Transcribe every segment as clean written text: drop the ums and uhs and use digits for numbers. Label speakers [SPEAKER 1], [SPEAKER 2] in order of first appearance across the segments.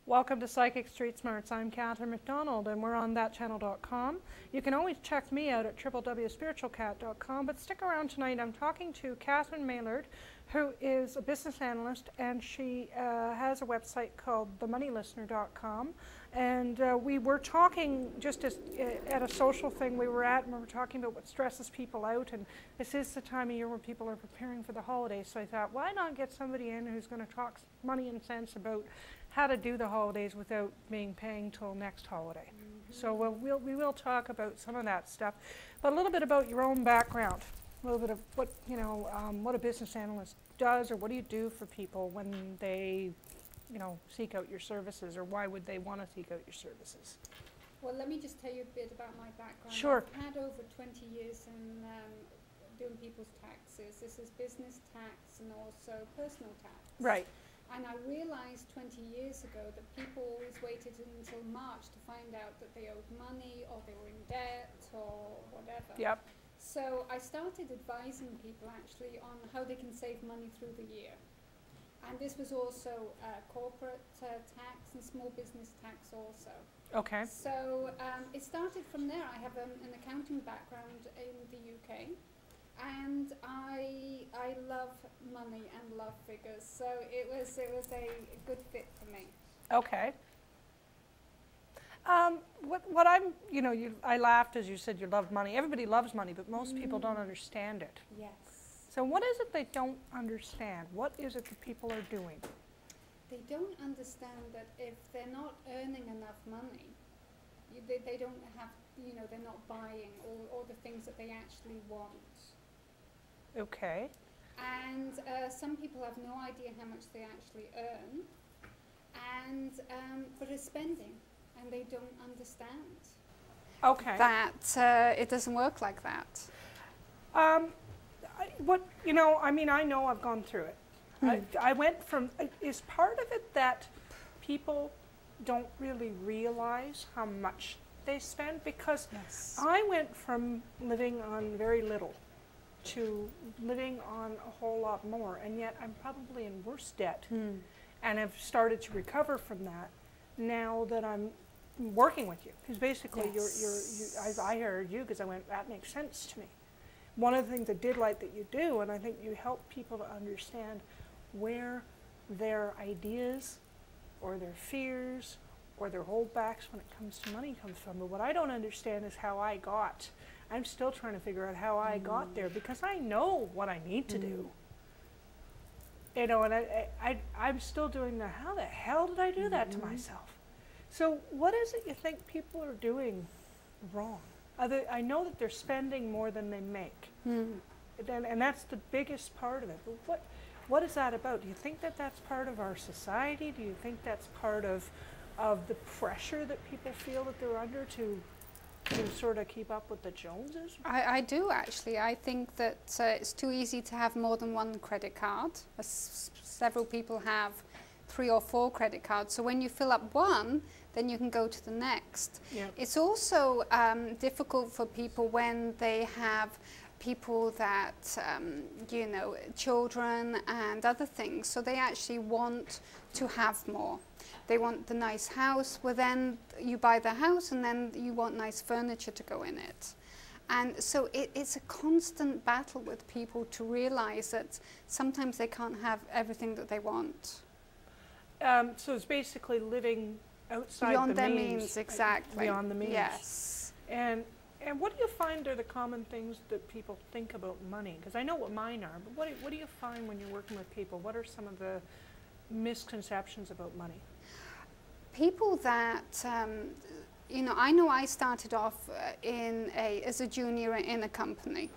[SPEAKER 1] Welcome to Psychic Street Smarts. I'm Catherine McDonald and we're on ThatChannel.com. You can always check me out at www.spiritualcat.com, but stick around tonight. I'm talking to Catherine Mayled, who is a business analyst, and she has a website called themoneylistener.com. And we were talking just at a social thing we were at, and we were talking about what stresses people out, and this is the time of year when people are preparing for the holidays, so I thought, why not get somebody in who's going to talk money and sense about how to do the holidays without paying till next holiday. So we will talk about some of that stuff, but a little bit about your own background, a little bit of what what a business analyst does, or what do you do for people when they seek out your services, or why would they want to seek out your services?
[SPEAKER 2] Well, let me just tell you a bit about my background.
[SPEAKER 1] Sure.
[SPEAKER 2] I've had over 20 years in doing people's taxes. This is business tax and also personal tax.
[SPEAKER 1] Right.
[SPEAKER 2] And I realized 20 years ago that people always waited until March to find out that they owed money or they were in debt or whatever.
[SPEAKER 1] Yep.
[SPEAKER 2] So I started advising people actually on how they can save money through the year. And this was also corporate tax and small business tax also.
[SPEAKER 1] Okay.
[SPEAKER 2] So it started from there. I have an accounting background in the UK. And I love money and love figures, so it was a good fit for me.
[SPEAKER 1] Okay. What I laughed as you said you love money. Everybody loves money, but most people don't understand it.
[SPEAKER 2] Yes.
[SPEAKER 1] So what is it they don't understand? What is it that people are doing?
[SPEAKER 2] They don't understand that if they're not earning enough money, they don't have, they're not buying all the things that they actually want.
[SPEAKER 1] Okay.
[SPEAKER 2] And some people have no idea how much they actually earn, and but they're spending, and they don't understand.
[SPEAKER 1] Okay.
[SPEAKER 2] That it doesn't work like that.
[SPEAKER 1] I know I've gone through it. I went from, is part of it that people don't really realize how much they spend? Because
[SPEAKER 2] yes.
[SPEAKER 1] I went from living on very little to living on a whole lot more, and yet I'm probably in worse debt, and I've started to recover from that now that I'm working with you. Because basically,
[SPEAKER 2] yes.
[SPEAKER 1] I hired you because I went, that makes sense to me. One of the things I did like that you do, and I think you help people to understand where their ideas or their fears or their holdbacks when it comes to money comes from. But what I don't understand is how I'm still trying to figure out how I got there, because I know what I need to do. And I'm still doing the, how the hell did I do that to myself? So what is it you think people are doing wrong? I know that they're spending more than they make. And that's the biggest part of it. But what is that about? Do you think that that's part of our society? Do you think that's part of the pressure that people feel that they're under to sort of keep up with the Joneses?
[SPEAKER 2] I do actually. I think that it's too easy to have more than one credit card. Several people have 3 or 4 credit cards. So when you fill up one, then you can go to the next.
[SPEAKER 1] Yep.
[SPEAKER 2] It's also difficult for people when they have people that, children and other things. So they actually want to have more. They want the nice house, well then you buy the house and then you want nice furniture to go in it. And so it's a constant battle with people to realize that sometimes they can't have everything that they want.
[SPEAKER 1] So it's basically living outside
[SPEAKER 2] beyond
[SPEAKER 1] the
[SPEAKER 2] their
[SPEAKER 1] means.
[SPEAKER 2] means, exactly.
[SPEAKER 1] Beyond the means.
[SPEAKER 2] Yes.
[SPEAKER 1] And what do you find are the common things that people think about money? Because I know what mine are, but what do you find when you're working with people? What are some of the misconceptions about money?
[SPEAKER 2] People that, I know I started off as a junior in a company.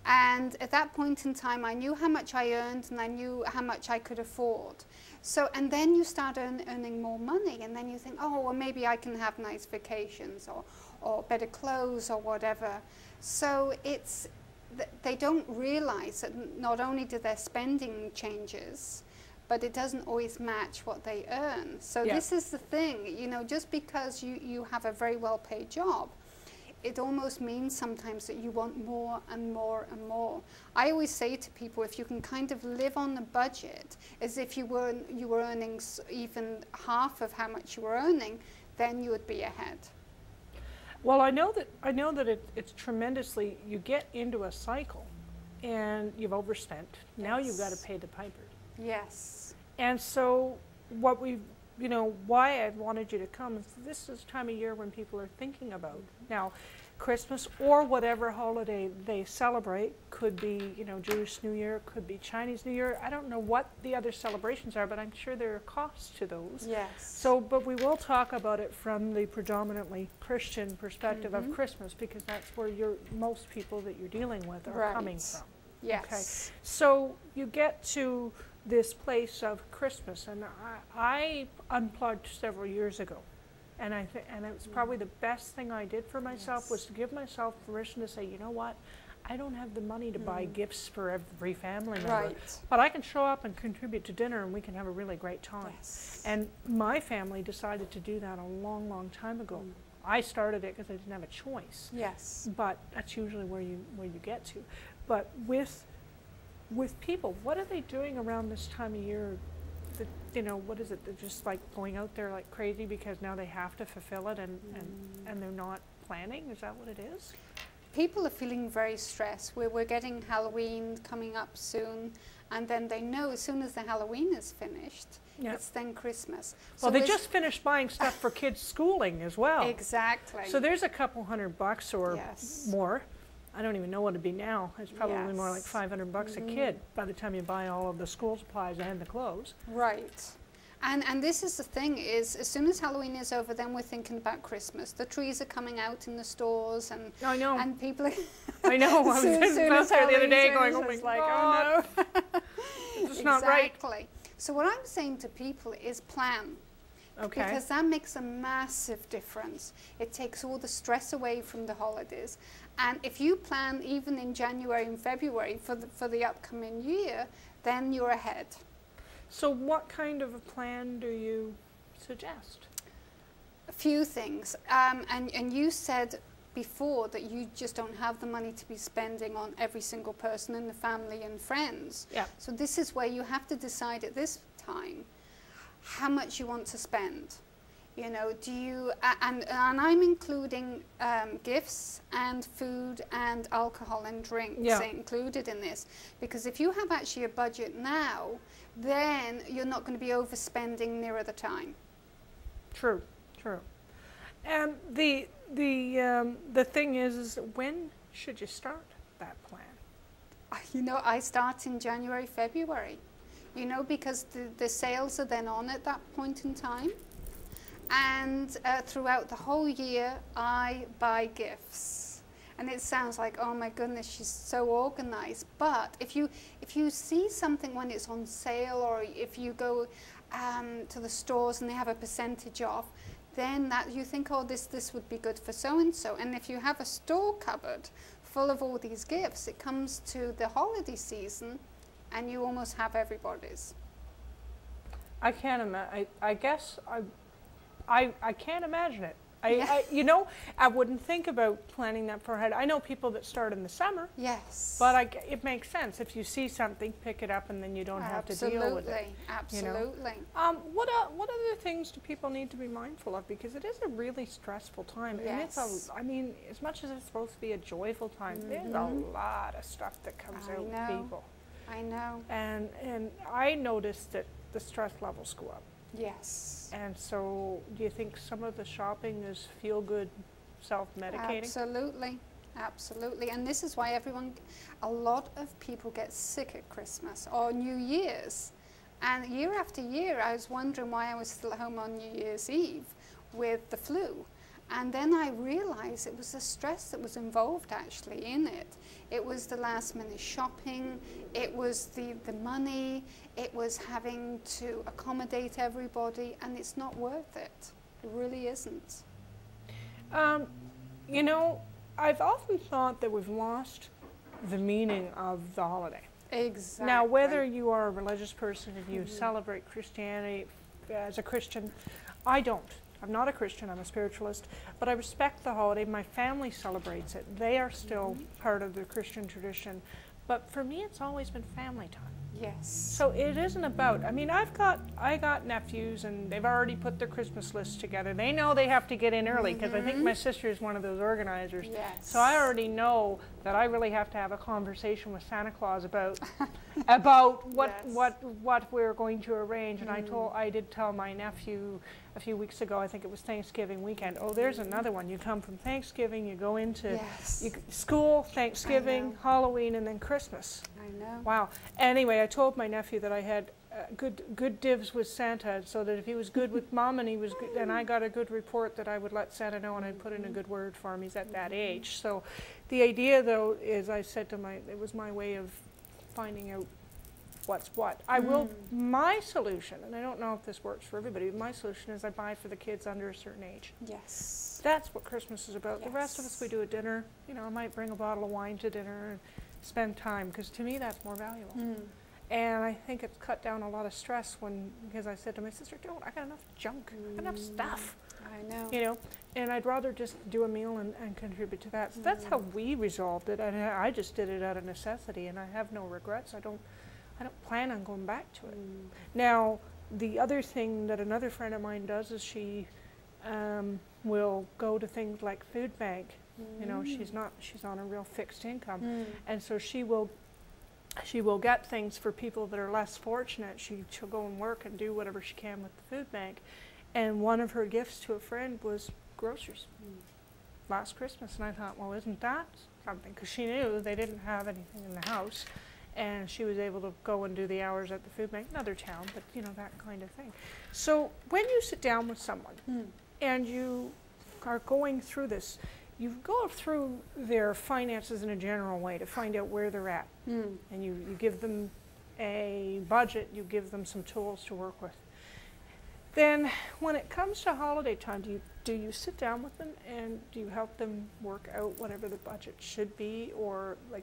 [SPEAKER 2] And at that point in time, I knew how much I earned and I knew how much I could afford. So, and then you start earning more money, and then you think, oh, well, maybe I can have nice vacations or better clothes or whatever. So they don't realize that not only do their spending changes, but it doesn't always match what they earn. So this is the thing, just because you have a very well-paid job, it almost means sometimes that you want more and more and more. I always say to people, if you can kind of live on the budget as if you were earning even half of how much you were earning, then you would be ahead.
[SPEAKER 1] Well, I know that it's tremendously, you get into a cycle and you've overspent.
[SPEAKER 2] Yes.
[SPEAKER 1] Now you've got to pay the piper.
[SPEAKER 2] Yes.
[SPEAKER 1] And so what we've, you know, why I wanted you to come is this is the time of year when people are thinking about. Now, Christmas or whatever holiday they celebrate, could be, you know, Jewish New Year, could be Chinese New Year. I don't know what the other celebrations are, but I'm sure there are costs to those.
[SPEAKER 2] Yes.
[SPEAKER 1] So, but we will talk about it from the predominantly Christian perspective of Christmas, because that's where most people that you're dealing with are coming from.
[SPEAKER 2] Yes.
[SPEAKER 1] Okay. So you get to this place of Christmas, and I unplugged several years ago, and it was probably the best thing I did for myself was to give myself permission to say, you know what, I don't have the money to buy gifts for every family member, but I can show up and contribute to dinner, and we can have a really great time.
[SPEAKER 2] Yes.
[SPEAKER 1] And my family decided to do that a long, long time ago. I started it because I didn't have a choice.
[SPEAKER 2] Yes.
[SPEAKER 1] But that's usually where you get to. But with people, what are they doing around this time of year? That, you know, what is it? They're just like going out there like crazy because now they have to fulfill it, and they're not planning? Is that what it is?
[SPEAKER 2] People are feeling very stressed. We're getting Halloween coming up soon, and then they know as soon as the Halloween is finished, it's then Christmas.
[SPEAKER 1] Well, they just finished buying stuff for kids' schooling as well.
[SPEAKER 2] Exactly.
[SPEAKER 1] So there's a couple $100 or more. I don't even know what it'd be now. It's probably more like $500 a kid by the time you buy all of the school supplies and the clothes.
[SPEAKER 2] Right. And this is the thing, is as soon as Halloween is over, then we're thinking about Christmas. The trees are coming out in the stores, and
[SPEAKER 1] I know.
[SPEAKER 2] And people are
[SPEAKER 1] I know. I was
[SPEAKER 2] soon
[SPEAKER 1] out there the other day going, oh my
[SPEAKER 2] it's like,
[SPEAKER 1] God.
[SPEAKER 2] oh no.
[SPEAKER 1] It's not right.
[SPEAKER 2] Exactly. So what I'm saying to people is plan.
[SPEAKER 1] Okay.
[SPEAKER 2] Because that makes a massive difference. It takes all the stress away from the holidays. And if you plan even in January and February for the upcoming year, then you're ahead.
[SPEAKER 1] So what kind of a plan do you suggest?
[SPEAKER 2] A few things. And you said before that you just don't have the money to be spending on every single person in the family and friends.
[SPEAKER 1] Yeah.
[SPEAKER 2] So this is where you have to decide at this time how much you want to spend. You know, do you, and I'm including gifts and food and alcohol and drinks included in this, because if you have actually a budget now, then you're not going to be overspending nearer the time.
[SPEAKER 1] True, true. And the thing is when should you start that plan?
[SPEAKER 2] You know, I start in January, February. You know, because the sales are then on at that point in time. And throughout the whole year, I buy gifts. And it sounds like, oh my goodness, she's so organized. But if you see something when it's on sale, or if you go to the stores and they have a percentage off, then that you think, oh, this would be good for so-and-so. And if you have a store cupboard full of all these gifts, it comes to the holiday season, and you almost have everybody's.
[SPEAKER 1] I can't imagine. I guess I can't imagine it. You know, I wouldn't think about planning that far ahead. I know people that start in the summer.
[SPEAKER 2] Yes.
[SPEAKER 1] But it makes sense. If you see something, pick it up, and then you don't have to deal with it.
[SPEAKER 2] Absolutely.
[SPEAKER 1] You know? What other things do people need to be mindful of? Because it is a really stressful time.
[SPEAKER 2] Yes.
[SPEAKER 1] And it's I mean, as much as it's supposed to be a joyful time, there's a lot of stuff that comes out with people.
[SPEAKER 2] I know.
[SPEAKER 1] And I noticed that the stress levels go up.
[SPEAKER 2] Yes.
[SPEAKER 1] And so do you think some of the shopping is feel-good self-medicating?
[SPEAKER 2] Absolutely. Absolutely. And this is why a lot of people get sick at Christmas or New Year's. And year after year, I was wondering why I was still home on New Year's Eve with the flu. And then I realized it was the stress that was involved actually in it. It was the last minute shopping, it was the money, it was having to accommodate everybody, and it's not worth it. It really isn't.
[SPEAKER 1] You know, I've often thought that we've lost the meaning of the holiday.
[SPEAKER 2] Exactly.
[SPEAKER 1] Now, whether you are a religious person and you celebrate Christianity as a Christian, I don't. I'm not a Christian, I'm a spiritualist, but I respect the holiday. My family celebrates it. They are still part of the Christian tradition. But for me, it's always been family time.
[SPEAKER 2] Yes.
[SPEAKER 1] So it isn't about, I mean, I got nephews and they've already put their Christmas lists together. They know they have to get in early because I think my sister is one of those organizers.
[SPEAKER 2] Yes.
[SPEAKER 1] So I already know that I really have to have a conversation with Santa Claus about about what we're going to arrange. And I did tell my nephew a few weeks ago, I think it was Thanksgiving weekend, oh, there's another one. You come from Thanksgiving, you go into school, Thanksgiving, Halloween, and then Christmas.
[SPEAKER 2] I know.
[SPEAKER 1] Wow. Anyway, I told my nephew that I had good dibs with Santa, so that if he was good with Mom and he was good, and I got a good report, that I would let Santa know and I'd put in a good word for him. He's at that age. So the idea, though, is I said to it was my way of finding out what's what. My solution, and I don't know if this works for everybody, my solution is I buy for the kids under a certain age.
[SPEAKER 2] Yes.
[SPEAKER 1] That's what Christmas is about.
[SPEAKER 2] Yes.
[SPEAKER 1] The rest of us, we do a dinner. You know, I might bring a bottle of wine to dinner and spend time, because to me that's more valuable. And I think it's cut down a lot of stress because I said to my sister, I got enough junk, I got enough stuff.
[SPEAKER 2] I know.
[SPEAKER 1] You know, and I'd rather just do a meal and contribute to that. So that's how we resolved it. And I just did it out of necessity, and I have no regrets. I don't plan on going back to it. Now, the other thing that another friend of mine does is she will go to things like food bank. You know, she's on a real fixed income, and so she will get things for people that are less fortunate. She'll go and work and do whatever she can with the food bank. And one of her gifts to a friend was groceries last Christmas. And I thought, well, isn't that something? Because she knew they didn't have anything in the house. And she was able to go and do the hours at the food bank, another town, but you know, that kind of thing. So when you sit down with someone and you are going through this, you go through their finances in a general way to find out where they're at. And you give them a budget, you give them some tools to work with. Then when it comes to holiday time, do you sit down with them and do you help them work out whatever the budget should be, or like,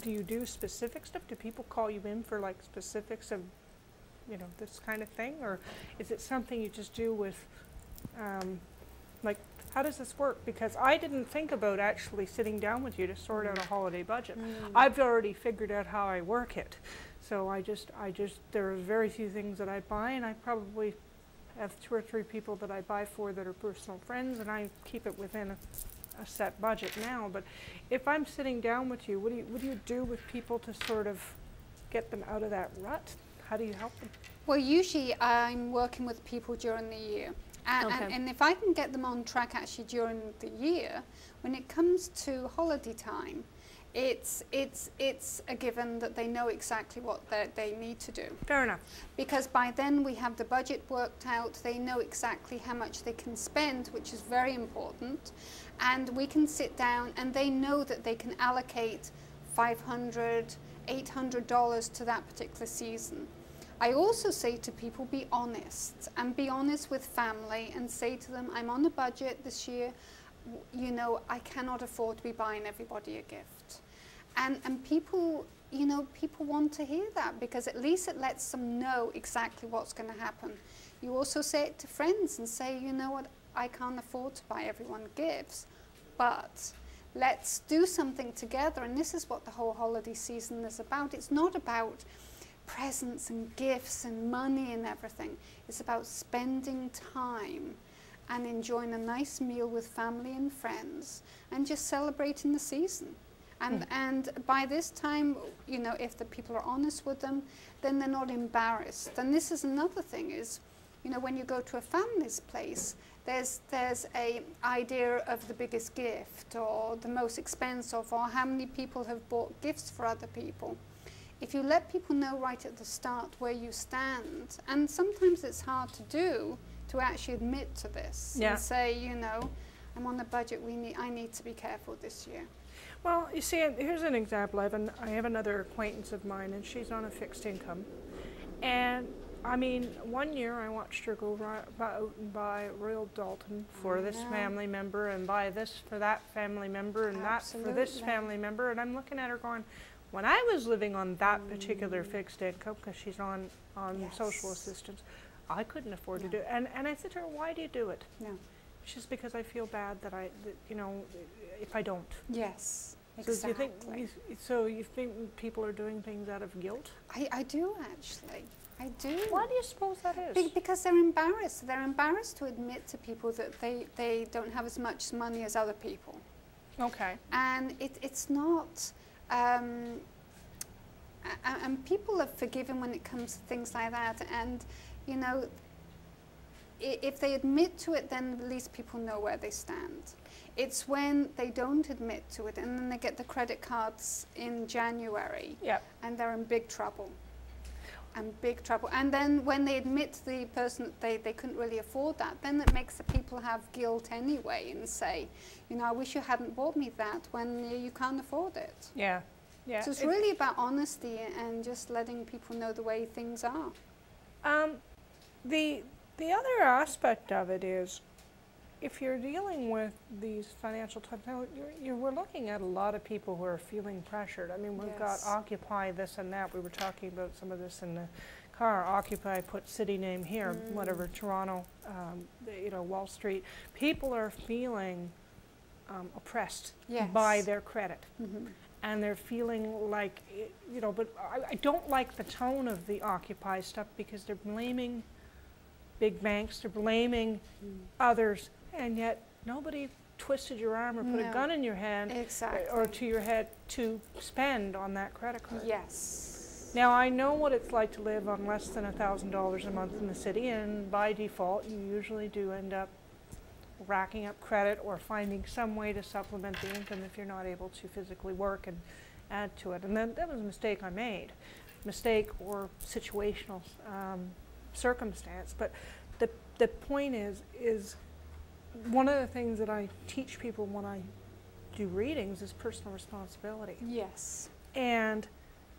[SPEAKER 1] do you do specific stuff? Do people call you in for like specifics of, you know, this kind of thing? Or is it something you just do with, like, how does this work? Because I didn't think about actually sitting down with you to sort out a holiday budget. I've already figured out how I work it. So there are very few things that I buy, and I probably have 2 or 3 people that I buy for that are personal friends, and I keep it within a set budget now. But if I'm sitting down with you, what do you do with people to sort of get them out of that rut? How do you help them?
[SPEAKER 2] Well, usually I'm working with people during the year. And if I can get them on track actually during the year, when it comes to holiday time, it's a given that they know exactly what they need to do.
[SPEAKER 1] Fair enough.
[SPEAKER 2] Because by then we have the budget worked out, they know exactly how much they can spend, which is very important. And we can sit down and they know that they can allocate $500, $800 to that particular season. I also say to people, be honest, and be honest with family, and say to them, I'm on a budget this year, you know, I cannot afford to be buying everybody a gift. And people, you know, people want to hear that, because at least it lets them know exactly what's going to happen. You also say it to friends and say, you know what, I can't afford to buy everyone gifts, but let's do something together. And this is what the whole holiday season is about. It's not about presents and gifts and money and everything. It's about spending time and enjoying a nice meal with family and friends and just celebrating the season. And by this time, you know, if the people are honest with them, then they're not embarrassed. And this is another thing is, you know, when you go to a family's place, there's a idea of the biggest gift or the most expensive, or how many people have bought gifts for other people. If you let people know right at the start where you stand, and sometimes it's hard to do, to actually admit to this and say, you know, I'm on a budget, I need to be careful this year.
[SPEAKER 1] Well, you see, here's an example. I have another acquaintance of mine, and she's on a fixed income. And I mean, one year I watched her go out and buy Royal Dalton for this family member, and buy this for that family member, and that for this family member. And I'm looking at her going, when I was living on that particular fixed income, because she's on social assistance, I couldn't afford to do it. And I said to her, why do you do it?
[SPEAKER 2] No.
[SPEAKER 1] It's just because I feel bad that you know, if I don't.
[SPEAKER 2] Yes,
[SPEAKER 1] So
[SPEAKER 2] exactly.
[SPEAKER 1] do you think people are doing things out of guilt?
[SPEAKER 2] I do, actually. I do.
[SPEAKER 1] Why do you suppose that is?
[SPEAKER 2] Because they're embarrassed. They're embarrassed to admit to people that they don't have as much money as other people.
[SPEAKER 1] Okay.
[SPEAKER 2] And it's not, and people are forgiven when it comes to things like that. And, you know, if they admit to it, then at least people know where they stand. It's when they don't admit to it and then they get the credit cards in January, and they're in big trouble. And then when they admit to the person that they couldn't really afford that, then it makes the people have guilt anyway and say, you know, I wish you hadn't bought me that when you can't afford it.
[SPEAKER 1] Yeah.
[SPEAKER 2] So it's really about honesty and just letting people know the way things are.
[SPEAKER 1] The other aspect of it is, if you're dealing with these financial times, now we're looking at a lot of people who are feeling pressured. I mean, we've got Occupy this and that. We were talking about some of this in the car. Occupy, put city name here, whatever, Toronto, you know, Wall Street. People are feeling oppressed by their credit. And they're feeling like, you know, but I don't like the tone of the Occupy stuff because they're blaming big banks, they're blaming others. And yet nobody twisted your arm or put a gun in your hand or to your head to spend on that credit card.
[SPEAKER 2] Yes.
[SPEAKER 1] Now I know what it's like to live on less than $1,000 a month in the city, and by default you usually do end up racking up credit or finding some way to supplement the income if you're not able to physically work and add to it. And then that was a mistake I made. Mistake or situational circumstance. But the point is one of the things that I teach people when I do readings is personal responsibility.
[SPEAKER 2] Yes.
[SPEAKER 1] And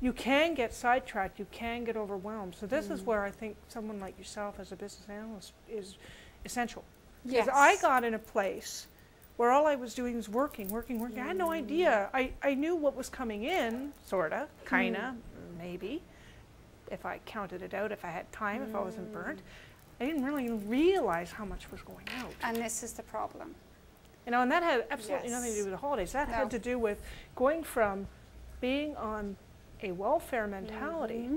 [SPEAKER 1] you can get sidetracked, you can get overwhelmed. So this is where I think someone like yourself as a business analyst is essential. Because I got in a place where all I was doing was working. I had no idea. I knew what was coming in, sorta, kinda, maybe, if I counted it out, if I had time, if I wasn't burnt. I didn't really realize how much was going out.
[SPEAKER 2] And this is the problem.
[SPEAKER 1] You know, and that had absolutely nothing to do with the holidays. That had to do with going from being on a welfare mentality,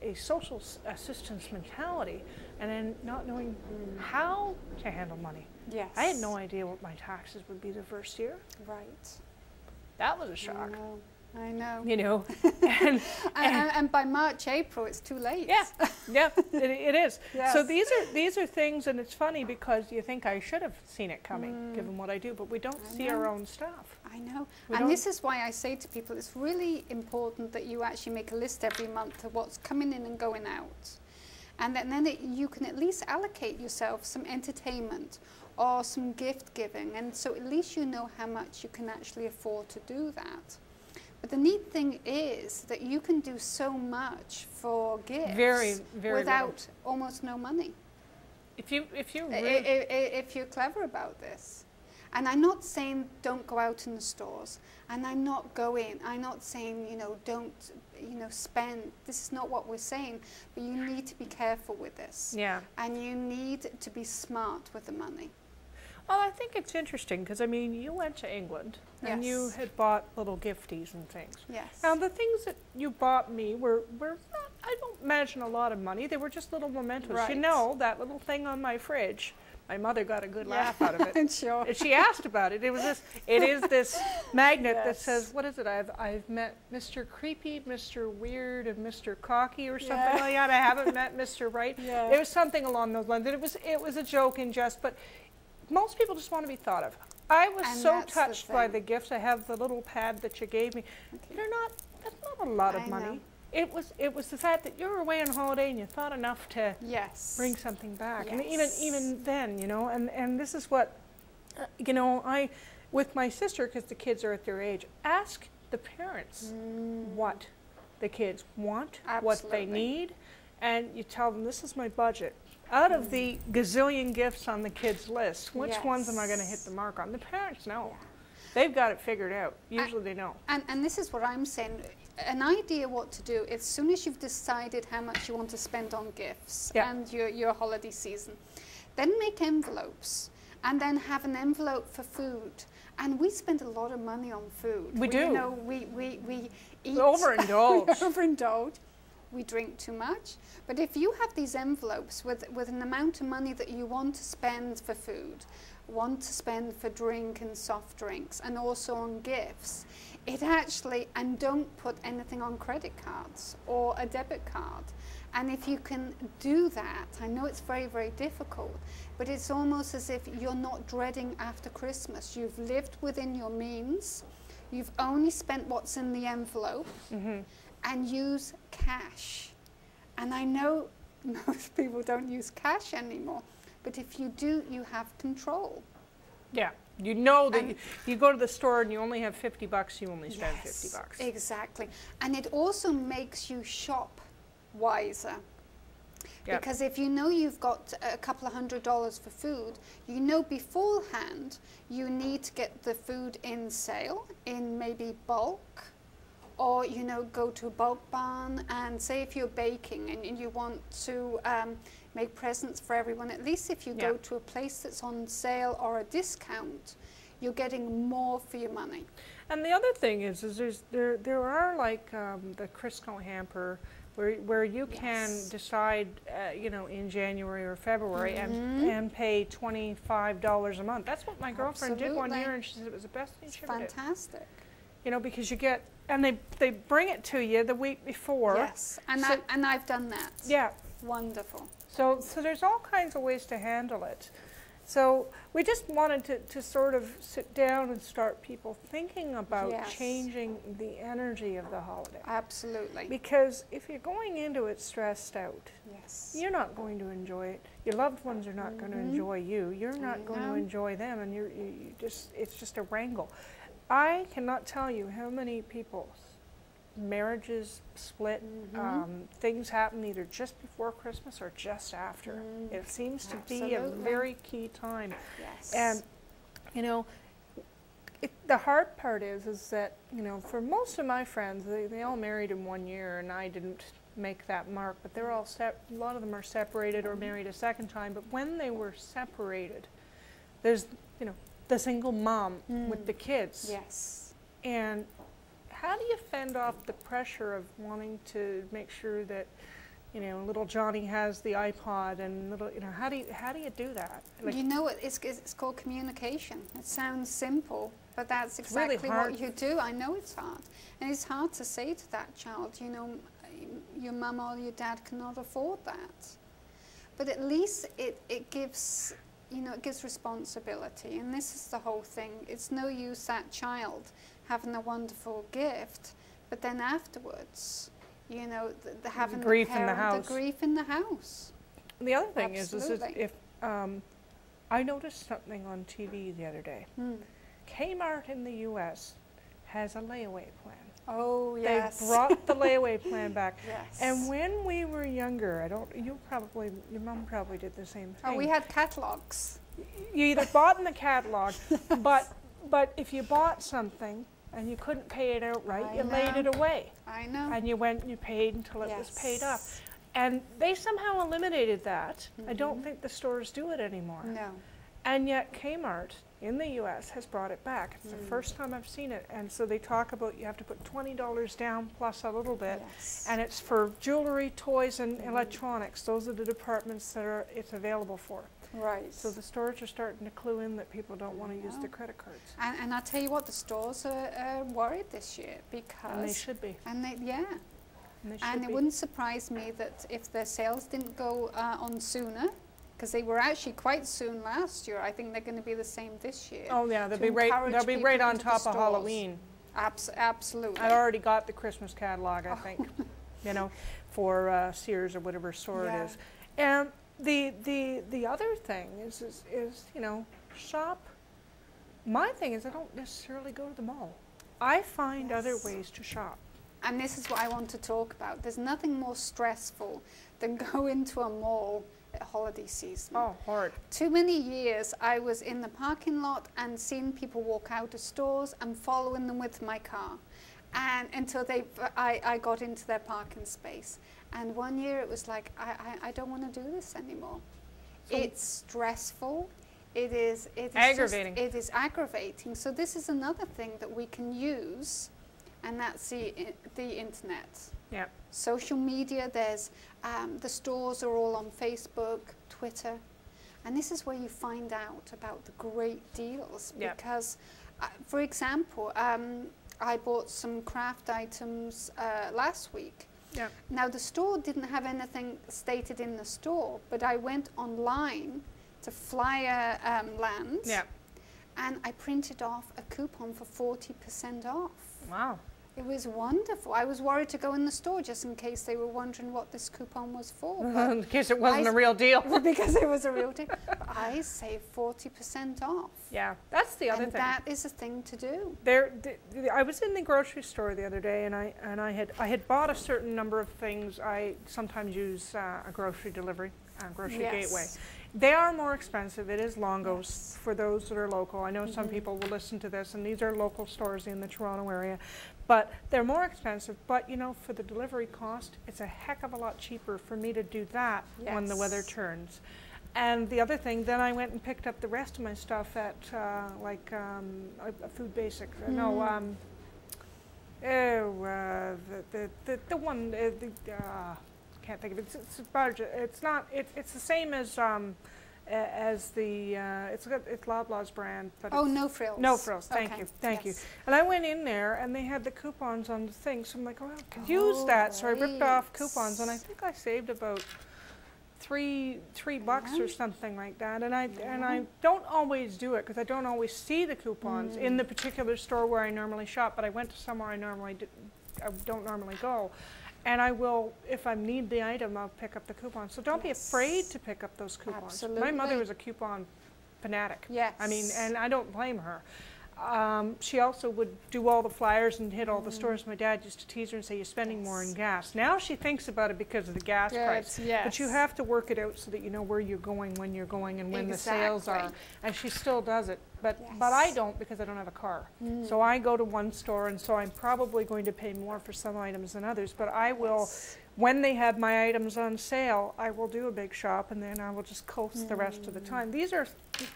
[SPEAKER 1] a social assistance mentality, and then not knowing how to handle money.
[SPEAKER 2] Yes.
[SPEAKER 1] I had no idea what my taxes would be the first year.
[SPEAKER 2] Right.
[SPEAKER 1] That was a shock.
[SPEAKER 2] I know.
[SPEAKER 1] You know,
[SPEAKER 2] and by March, April, it's too late.
[SPEAKER 1] Yeah, it is.
[SPEAKER 2] Yes.
[SPEAKER 1] So these are things, and it's funny because you think I should have seen it coming, given what I do, but we don't see our own stuff.
[SPEAKER 2] I know. And this is why I say to people, it's really important that you actually make a list every month of what's coming in and going out. And then you can at least allocate yourself some entertainment or some gift giving. And so at least you know how much you can actually afford to do that. But the neat thing is that you can do so much for gifts without almost no money.
[SPEAKER 1] If
[SPEAKER 2] you're clever about this. And I'm not saying don't go out in the stores, and I'm not saying, you know, don't, you know, spend. This is not what we're saying, but you need to be careful with this.
[SPEAKER 1] Yeah.
[SPEAKER 2] And you need to be smart with the money.
[SPEAKER 1] Well, I think it's interesting because, I mean, you went to England and you had bought little gifties and things.
[SPEAKER 2] Yes.
[SPEAKER 1] Now, the things that you bought me were not, I don't imagine a lot of money. They were just little mementos.
[SPEAKER 2] Right.
[SPEAKER 1] You know, that little thing on my fridge. My mother got a good laugh out of it.
[SPEAKER 2] I'm sure.
[SPEAKER 1] And she asked about it. It is this magnet that says, what is it? I've met Mr. Creepy, Mr. Weird, and Mr. Cocky or something like that. I haven't met Mr. Right. It was something along those lines. And it was a joke and jest, but most people just want to be thought of. I was so touched by the gifts. I have the little pad that you gave me. That's not a lot of money. It was the fact that you were away on holiday and you thought enough to bring something back. And even then, you know, and this is what, you know, with my sister, because the kids are at their age, ask the parents what the kids want, what they need, and you tell them, this is my budget. Out of the gazillion gifts on the kids' list, which ones am I going to hit the mark on? The parents know. They've got it figured out. Usually they know.
[SPEAKER 2] And this is what I'm saying. an idea what to do, as soon as you've decided how much you want to spend on gifts and your holiday season, then make envelopes and then have an envelope for food. And we spend a lot of money on food.
[SPEAKER 1] We do.
[SPEAKER 2] You know, we eat.
[SPEAKER 1] Overindulge.
[SPEAKER 2] We overindulge. We drink too much. But if you have these envelopes with an amount of money that you want to spend for food, want to spend for drink and soft drinks, and also on gifts, it actually, and don't put anything on credit cards or a debit card. And if you can do that, I know it's very, very difficult, but it's almost as if you're not dreading after Christmas. You've lived within your means, you've only spent what's in the envelope, and use cash. And I know most people don't use cash anymore, but if you do, you have control.
[SPEAKER 1] Yeah, you know that you go to the store and you only have $50, you only spend $50.
[SPEAKER 2] Exactly. And it also makes you shop wiser. Because if you know you've got a couple of $100 for food, you know beforehand you need to get the food in sale, in maybe bulk, or you know, go to a bulk barn, and say if you're baking and you want to make presents for everyone, at least if you go to a place that's on sale or a discount, you're getting more for your money. And
[SPEAKER 1] the other thing is there are like the Crisco hamper where you can decide, you know, in January or February and pay $25 a month. That's what my girlfriend did one year, and she said it was the best thing she ever did.
[SPEAKER 2] Fantastic.
[SPEAKER 1] You know, because you get, and they bring it to you the week before.
[SPEAKER 2] Yes, and,
[SPEAKER 1] so,
[SPEAKER 2] and I've done that.
[SPEAKER 1] Yeah.
[SPEAKER 2] Wonderful.
[SPEAKER 1] So there's all kinds of ways to handle it. So we just wanted to sort of sit down and start people thinking about changing the energy of the holiday.
[SPEAKER 2] Absolutely.
[SPEAKER 1] Because if you're going into it stressed out, you're not going to enjoy it. Your loved ones are not going to enjoy you. You're not going to enjoy them, and it's just a wrangle. I cannot tell you how many people's marriages split, things happen either just before Christmas or just after. It seems to be a very key time.
[SPEAKER 2] Yes.
[SPEAKER 1] And, you know, the hard part is that, you know, for most of my friends, they all married in 1 year, and I didn't make that mark, but they're all a lot of them are separated or married a second time. But when they were separated, there's, you know, the single mom with the kids.
[SPEAKER 2] Yes.
[SPEAKER 1] And how do you fend off the pressure of wanting to make sure that, you know, little Johnny has the iPod, and little, you know, how do you do that? Like, you know,
[SPEAKER 2] it's called communication. It sounds simple, but that's exactly really what you do. I know it's hard, and it's hard to say to that child, you know, your mum or your dad cannot afford that. But at least it gives, you know, it gives responsibility, and this is the whole thing. It's no use that child having a wonderful gift, but then afterwards, you know, having the grief in the house. The grief in the house.
[SPEAKER 1] The other thing is if I noticed something on TV the other day. Kmart in the U.S. has a layaway plan.
[SPEAKER 2] Oh yes.
[SPEAKER 1] They brought the layaway plan back.
[SPEAKER 2] Yes.
[SPEAKER 1] And when we were younger, your mom probably did the same thing.
[SPEAKER 2] Oh, we had catalogs.
[SPEAKER 1] You either bought in the catalog, but if you bought something and you couldn't pay it outright, you laid it away.
[SPEAKER 2] I know.
[SPEAKER 1] And you went and you paid until it was paid off. And they somehow eliminated that. I don't think the stores do it anymore.
[SPEAKER 2] No.
[SPEAKER 1] And yet Kmart in the U.S. has brought it back. It's the first time I've seen it. And so they talk about you have to put $20 down plus a little bit.
[SPEAKER 2] Yes.
[SPEAKER 1] And it's for jewelry, toys, and electronics. Those are the departments that it's available for.
[SPEAKER 2] Right.
[SPEAKER 1] So the stores are starting to clue in that people don't want to use their credit cards.
[SPEAKER 2] And I tell you what, the stores are worried this year because...
[SPEAKER 1] And they should be.
[SPEAKER 2] And it wouldn't surprise me that if their sales didn't go on sooner, because they were actually quite soon last year, I think they're going to be the same this year.
[SPEAKER 1] Oh yeah, they'll be right on top of Halloween.
[SPEAKER 2] Absolutely.
[SPEAKER 1] I already got the Christmas catalog, I think, you know, for Sears or whatever store it is. And the other thing is, you know, shop. My thing is I don't necessarily go to the mall. I find other ways to shop.
[SPEAKER 2] And this is what I want to talk about. There's nothing more stressful than go into a mall at holiday season.
[SPEAKER 1] Oh, hard.
[SPEAKER 2] Too many years I was in the parking lot and seeing people walk out of stores and following them with my car. and until I got into their parking space. And one year it was like, I don't want to do this anymore. So it's stressful. It is aggravating. It is aggravating. So this is another thing that we can use, and that's the internet.
[SPEAKER 1] Yeah.
[SPEAKER 2] Social media. There's the stores are all on Facebook, Twitter, and this is where you find out about the great deals.
[SPEAKER 1] Yeah.
[SPEAKER 2] Because, for example, I bought some craft items last week.
[SPEAKER 1] Yeah.
[SPEAKER 2] Now the store didn't have anything stated in the store, but I went online to Flyer Land,
[SPEAKER 1] yeah,
[SPEAKER 2] and I printed off a coupon for 40% off.
[SPEAKER 1] Wow.
[SPEAKER 2] It was wonderful. I was worried to go in the store just in case they were wondering what this coupon was for.
[SPEAKER 1] In case it wasn't a real deal.
[SPEAKER 2] Because it was a real deal. But I saved 40% off.
[SPEAKER 1] Yeah, that's the other thing.
[SPEAKER 2] And that is a thing to do.
[SPEAKER 1] I was in the grocery store the other day, and I had bought a certain number of things. I sometimes use a grocery delivery, grocery gateway. They are more expensive. It is Longos for those that are local. I know some people will listen to this, and these are local stores in the Toronto area. But they're more expensive. But, you know, for the delivery cost, it's a heck of a lot cheaper for me to do that when the weather turns. And the other thing, then I went and picked up the rest of my stuff at, Food Basics. No, the one, can't think of it. It's the same as the it's Loblaws brand, but
[SPEAKER 2] No Frills.
[SPEAKER 1] No Frills. Thank you. And I went in there, and they had the coupons on the thing, so I'm like, oh, I could use that. So I ripped off coupons, and I think I saved about $3 or something like that. And I don't always do it because I don't always see the coupons in the particular store where I normally shop. But I went to somewhere I don't normally go. And I will, if I need the item, I'll pick up the coupon. So don't be afraid to pick up those coupons.
[SPEAKER 2] Absolutely.
[SPEAKER 1] My mother was a coupon fanatic.
[SPEAKER 2] Yes.
[SPEAKER 1] I mean, and I don't blame her. She also would do all the flyers and hit all the stores. My dad used to tease her and say, you're spending more in gas. Now she thinks about it because of the gas price.
[SPEAKER 2] Yes.
[SPEAKER 1] But you have to work it out so that you know where you're going, when you're going, and when the sales are. And she still does it. But I don't, because I don't have a car. So I go to one store, and so I'm probably going to pay more for some items than others. But I will, when they have my items on sale, I will do a big shop, and then I will just coast the rest of the time. These are,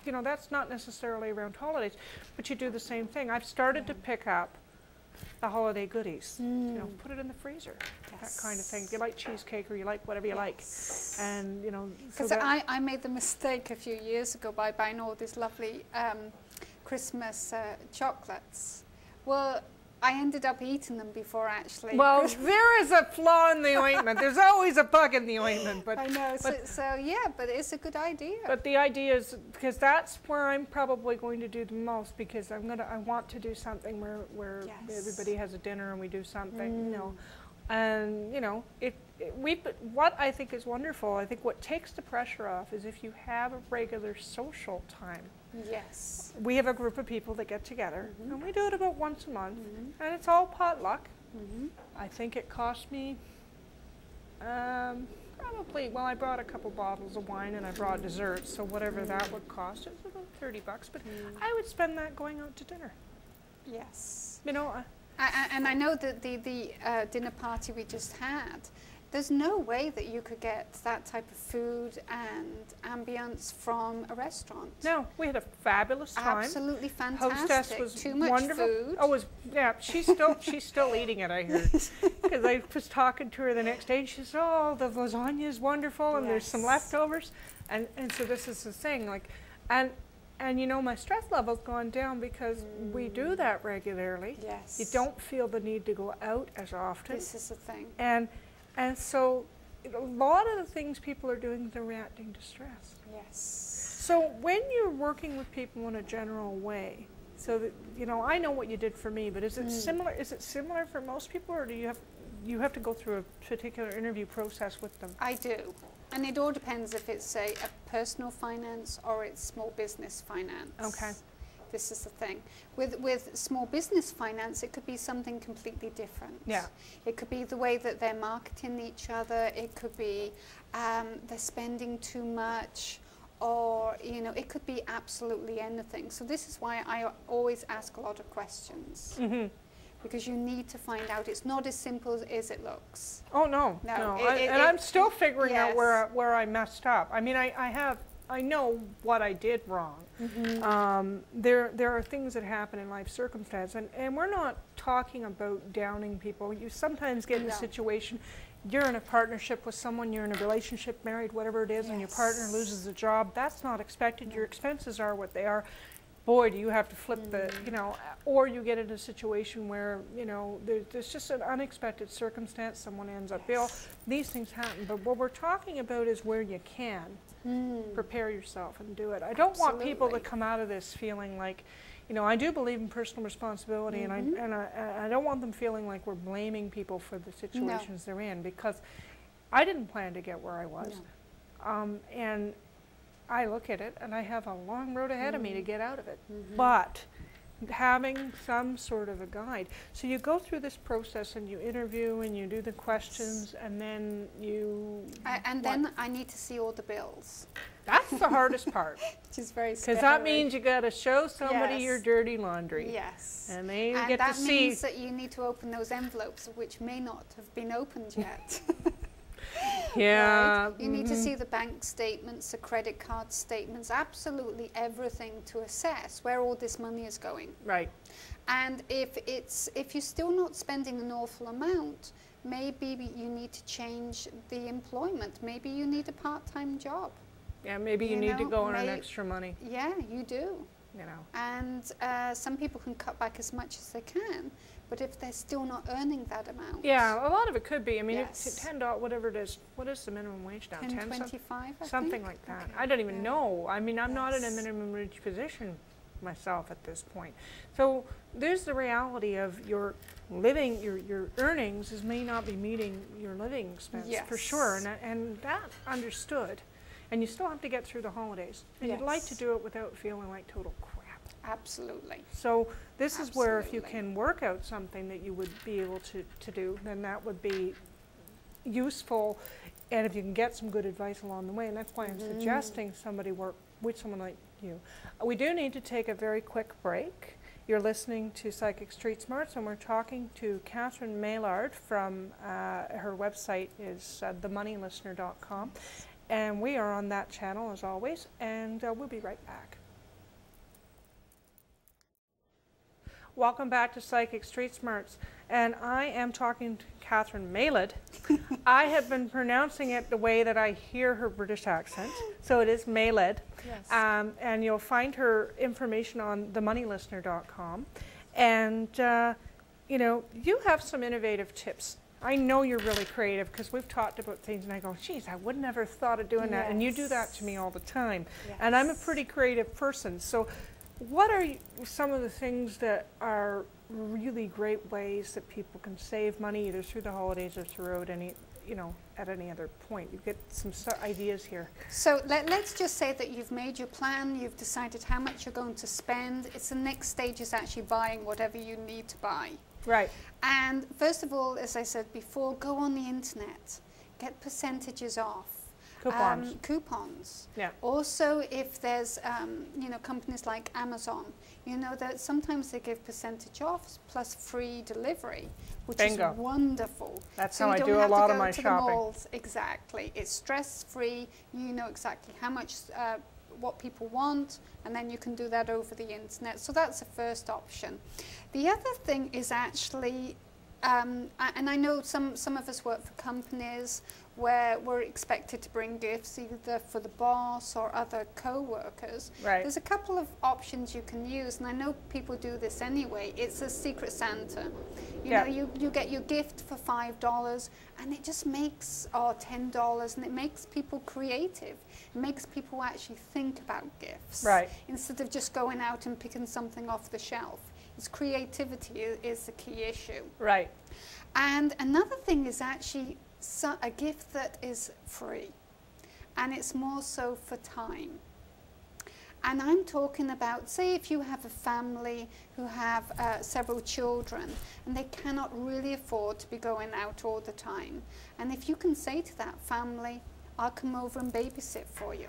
[SPEAKER 1] you know, that's not necessarily around holidays, but you do the same thing. I've started to pick up the holiday goodies. You know, put it in the freezer, that kind of thing. If you like cheesecake, or you like whatever you like, and you know.
[SPEAKER 2] Because I made the mistake a few years ago by buying all these lovely Christmas chocolates. Well, I ended up eating them before actually.
[SPEAKER 1] Well, there is a flaw in the ointment. There's always a bug in the ointment. But
[SPEAKER 2] I know. But it's a good idea.
[SPEAKER 1] But the idea is, because that's where I'm probably going to do the most, because I want to do something where everybody has a dinner and we do something, you know, and you know, what I think is wonderful. I think what takes the pressure off is if you have a regular social time.
[SPEAKER 2] Yes.
[SPEAKER 1] We have a group of people that get together, and we do it about once a month, and it's all potluck. I think it cost me probably, well, I brought a couple bottles of wine and I brought desserts, so whatever that would cost, it was about $30, but I would spend that going out to dinner.
[SPEAKER 2] Yes.
[SPEAKER 1] You know,
[SPEAKER 2] and I know that the dinner party we just had, there's no way that you could get that type of food and ambience from a restaurant.
[SPEAKER 1] No, we had a fabulous time.
[SPEAKER 2] Absolutely fantastic.
[SPEAKER 1] Hostess was
[SPEAKER 2] too much
[SPEAKER 1] wonderful.
[SPEAKER 2] Food.
[SPEAKER 1] Oh, she's still eating it, I heard. Because I was talking to her the next day, and she said, "Oh, the lasagna is wonderful, and there's some leftovers." And so this is the thing, like, and you know, my stress level's gone down because we do that regularly.
[SPEAKER 2] Yes.
[SPEAKER 1] You don't feel the need to go out as often.
[SPEAKER 2] This is the thing.
[SPEAKER 1] And so a lot of the things people are doing, they're reacting to stress.
[SPEAKER 2] Yes.
[SPEAKER 1] So when you're working with people in a general way, so that, you know, I know what you did for me, but is it similar? Is it similar for most people, or do you have to go through a particular interview process with them?
[SPEAKER 2] I do. And it all depends if it's a personal finance or it's small business finance.
[SPEAKER 1] Okay.
[SPEAKER 2] This is the thing. With small business finance, it could be something completely different.
[SPEAKER 1] Yeah.
[SPEAKER 2] It could be the way that they're marketing each other. It could be they're spending too much, or you know, it could be absolutely anything. So this is why I always ask a lot of questions. because you need to find out. It's not as simple as it looks.
[SPEAKER 1] Oh, no. I'm still figuring out where I messed up. I mean, I know what I did wrong. There are things that happen in life circumstance, and we're not talking about downing people. You sometimes get in a situation, you're in a partnership with someone, you're in a relationship, married, whatever it is, and your partner loses a job. That's not expected. Your expenses are what they are. Boy, do you have to flip the, you know, or you get in a situation where, you know, there's just an unexpected circumstance, someone ends up ill. These things happen, but what we're talking about is where you can prepare yourself and do it. I don't want people to come out of this feeling like, you know, I do believe in personal responsibility, and I don't want them feeling like we're blaming people for the situations they're in, because I didn't plan to get where I was. And I look at it and I have a long road ahead of me to get out of it. But having some sort of a guide. So you go through this process and you interview and you do the questions, and then you...
[SPEAKER 2] then I need to see all the bills.
[SPEAKER 1] That's the hardest part.
[SPEAKER 2] Which is very scary.
[SPEAKER 1] Because that means you got to show somebody your dirty laundry.
[SPEAKER 2] Yes.
[SPEAKER 1] And they get to see...
[SPEAKER 2] that means that you need to open those envelopes, which may not have been opened yet. Right? You need to see the bank statements, the credit card statements, absolutely everything to assess where all this money is going.
[SPEAKER 1] Right.
[SPEAKER 2] And if you're still not spending an awful amount, maybe you need to change the employment. Maybe you need a part-time job.
[SPEAKER 1] Yeah, maybe you need to go earn extra money.
[SPEAKER 2] Yeah, you do.
[SPEAKER 1] You know.
[SPEAKER 2] And some people can cut back as much as they can. But if they're still not earning that amount.
[SPEAKER 1] Yeah, a lot of it could be. I mean, it's $10, whatever it is. What is the minimum wage now?
[SPEAKER 2] $10.25,
[SPEAKER 1] something like that. I don't even know. I mean, I'm not in a minimum wage position myself at this point. So there's the reality of your living, your earnings may not be meeting your living expense for sure, and that understood. And you still have to get through the holidays. And you'd like to do it without feeling like total crap.
[SPEAKER 2] Absolutely.
[SPEAKER 1] So this is where if you can work out something that you would be able to do, then that would be useful. And if you can get some good advice along the way, and that's why I'm suggesting somebody work with someone like you. We do need to take a very quick break. You're listening to Psychic Street Smarts, and we're talking to Catherine Mayled from her website is themoneylistener.com. And we are on that channel as always, and we'll be right back. Welcome back to Psychic Street Smarts, and I am talking to Catherine Mayled. I have been pronouncing it the way that I hear her British accent, so it is Mayled. Yes. And you'll find her information on themoneylistener.com. And, you know, you have some innovative tips. I know you're really creative because we've talked about things and I go, geez, I would never have thought of doing that. And you do that to me all the time. And I'm a pretty creative person. So what are some of the things that are really great ways that people can save money either through the holidays or throughout any, you know, at any other point? You get some ideas here. So
[SPEAKER 2] let's just say that you've made your plan, you've decided how much you're going to spend. It's the next stage is actually buying whatever you need to buy.
[SPEAKER 1] Right.
[SPEAKER 2] And first of all, as I said before, go on the internet, get percentages off. Coupons.
[SPEAKER 1] Yeah.
[SPEAKER 2] Also, if there's, you know, companies like Amazon, you know that sometimes they give percentage off plus free delivery, which is wonderful.
[SPEAKER 1] That's how I do a lot of my shopping.
[SPEAKER 2] Exactly. It's stress-free. You know exactly how much, what people want, and then you can do that over the internet. So that's the first option. The other thing is actually, and I know some of us work for companies where we're expected to bring gifts either for the boss or other co-workers.
[SPEAKER 1] Right.
[SPEAKER 2] There's a couple of options you can use, and I know people do this anyway. It's a Secret Santa. You know, you get your gift for $5, and it just makes, or $10, and it makes people creative. It makes people actually think about gifts. Right. Instead of just going out and picking something off the shelf. It's creativity is the key issue.
[SPEAKER 1] Right.
[SPEAKER 2] And another thing is actually a gift that is free, and it's more so for time. And I'm talking about, say if you have a family who have several children and they cannot really afford to be going out all the time, and if you can say to that family, I'll come over and babysit for you.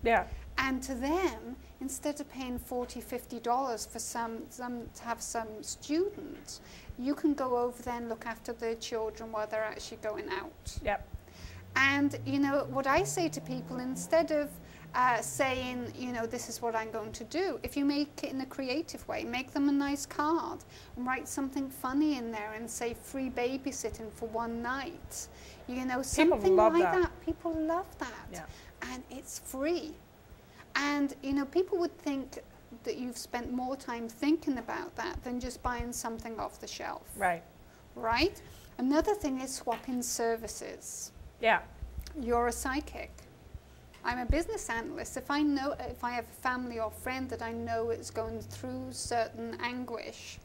[SPEAKER 1] Yeah.
[SPEAKER 2] And to them, instead of paying $40, $50 for to have some students, you can go over there and look after their children while they're actually going out.
[SPEAKER 1] Yep.
[SPEAKER 2] And, you know, what I say to people, instead of saying, you know, this is what I'm going to do, if you make it in a creative way, make them a nice card and write something funny in there and say free babysitting for one night. You know, something like that. People love that.
[SPEAKER 1] Yeah.
[SPEAKER 2] And it's free. And, you know, people would think that you've spent more time thinking about that than just buying something off the shelf. Right. Right? Another thing is swapping services.
[SPEAKER 1] Yeah.
[SPEAKER 2] You're a psychic. I'm a business analyst. If I have a family or friend that I know is going through certain anguish,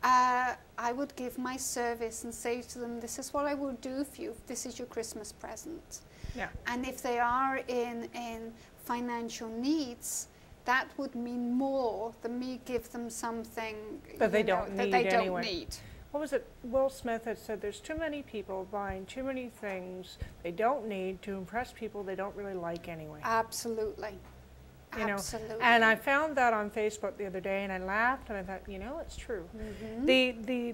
[SPEAKER 2] I would give my service and say to them, this is what I will do for you. This is your Christmas present.
[SPEAKER 1] Yeah.
[SPEAKER 2] And if they are in financial needs, that would mean more than me give them something
[SPEAKER 1] that they don't need anyway.
[SPEAKER 2] Need.
[SPEAKER 1] What was it? Will Smith had said there's too many people buying too many things they don't need to impress people they don't really like anyway.
[SPEAKER 2] Absolutely.
[SPEAKER 1] You know,
[SPEAKER 2] absolutely.
[SPEAKER 1] and I found that on Facebook the other day and I laughed and I thought, you know, it's true.
[SPEAKER 2] Mm-hmm.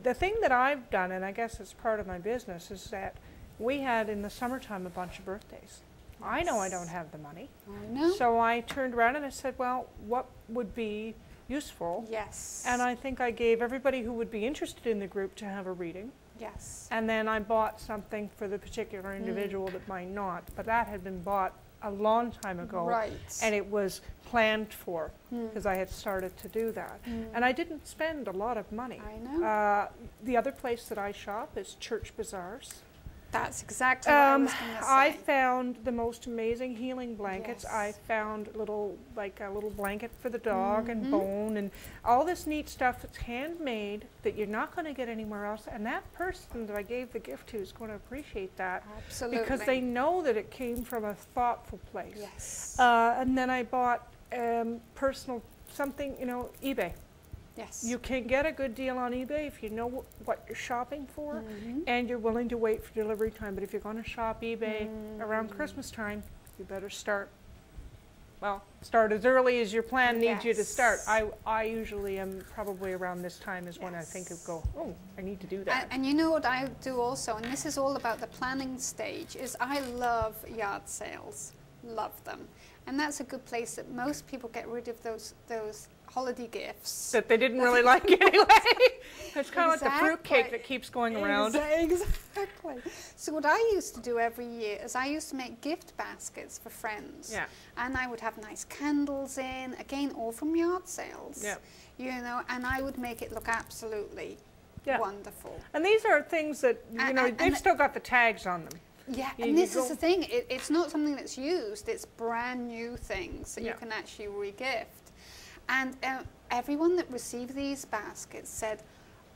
[SPEAKER 1] The thing that I've done, and I guess it's part of my business, is that we had in the summertime a bunch of birthdays. Yes. I know I don't have the money.
[SPEAKER 2] I know.
[SPEAKER 1] So I turned around and I said, well, what would be useful?
[SPEAKER 2] Yes.
[SPEAKER 1] And I think I gave everybody who would be interested in the group to have a reading.
[SPEAKER 2] Yes.
[SPEAKER 1] And then I bought something for the particular individual that might not, but that had been bought a long time ago.
[SPEAKER 2] Right.
[SPEAKER 1] And it was planned for because I had started to do that. And I didn't spend a lot of money.
[SPEAKER 2] I know.
[SPEAKER 1] The other place that I shop is Church Bazaars.
[SPEAKER 2] That's exactly what I was going to say.
[SPEAKER 1] I found the most amazing healing blankets.
[SPEAKER 2] Yes.
[SPEAKER 1] I found a little blanket for the dog and bone and all this neat stuff that's handmade that you're not going to get anywhere else. And that person that I gave the gift to is going to appreciate that.
[SPEAKER 2] Absolutely.
[SPEAKER 1] Because they know that it came from a thoughtful place.
[SPEAKER 2] Yes.
[SPEAKER 1] And then I bought personal something, you know, eBay.
[SPEAKER 2] Yes.
[SPEAKER 1] You can get a good deal on eBay if you know what you're shopping for and you're willing to wait for delivery time. But if you're going to shop eBay around Christmas time, you better start as early as your plan needs you to start. I usually am probably around this time is when I think of oh, I need to do that.
[SPEAKER 2] And you know what I do also, and this is all about the planning stage, is I love yard sales. Love them. And that's a good place that most people get rid of those holiday gifts
[SPEAKER 1] that they didn't really like anyway. It's kind of like the fruitcake that keeps going around.
[SPEAKER 2] Exactly. So what I used to do every year is I used to make gift baskets for friends.
[SPEAKER 1] Yeah.
[SPEAKER 2] And I would have nice candles in, again, all from yard sales.
[SPEAKER 1] Yeah.
[SPEAKER 2] You know, and I would make it look absolutely wonderful.
[SPEAKER 1] And these are things that, you know, they've still got the tags on them.
[SPEAKER 2] Yeah, and this is the thing. It's not something that's used. It's brand new things that you can actually re-gift. And everyone that received these baskets said,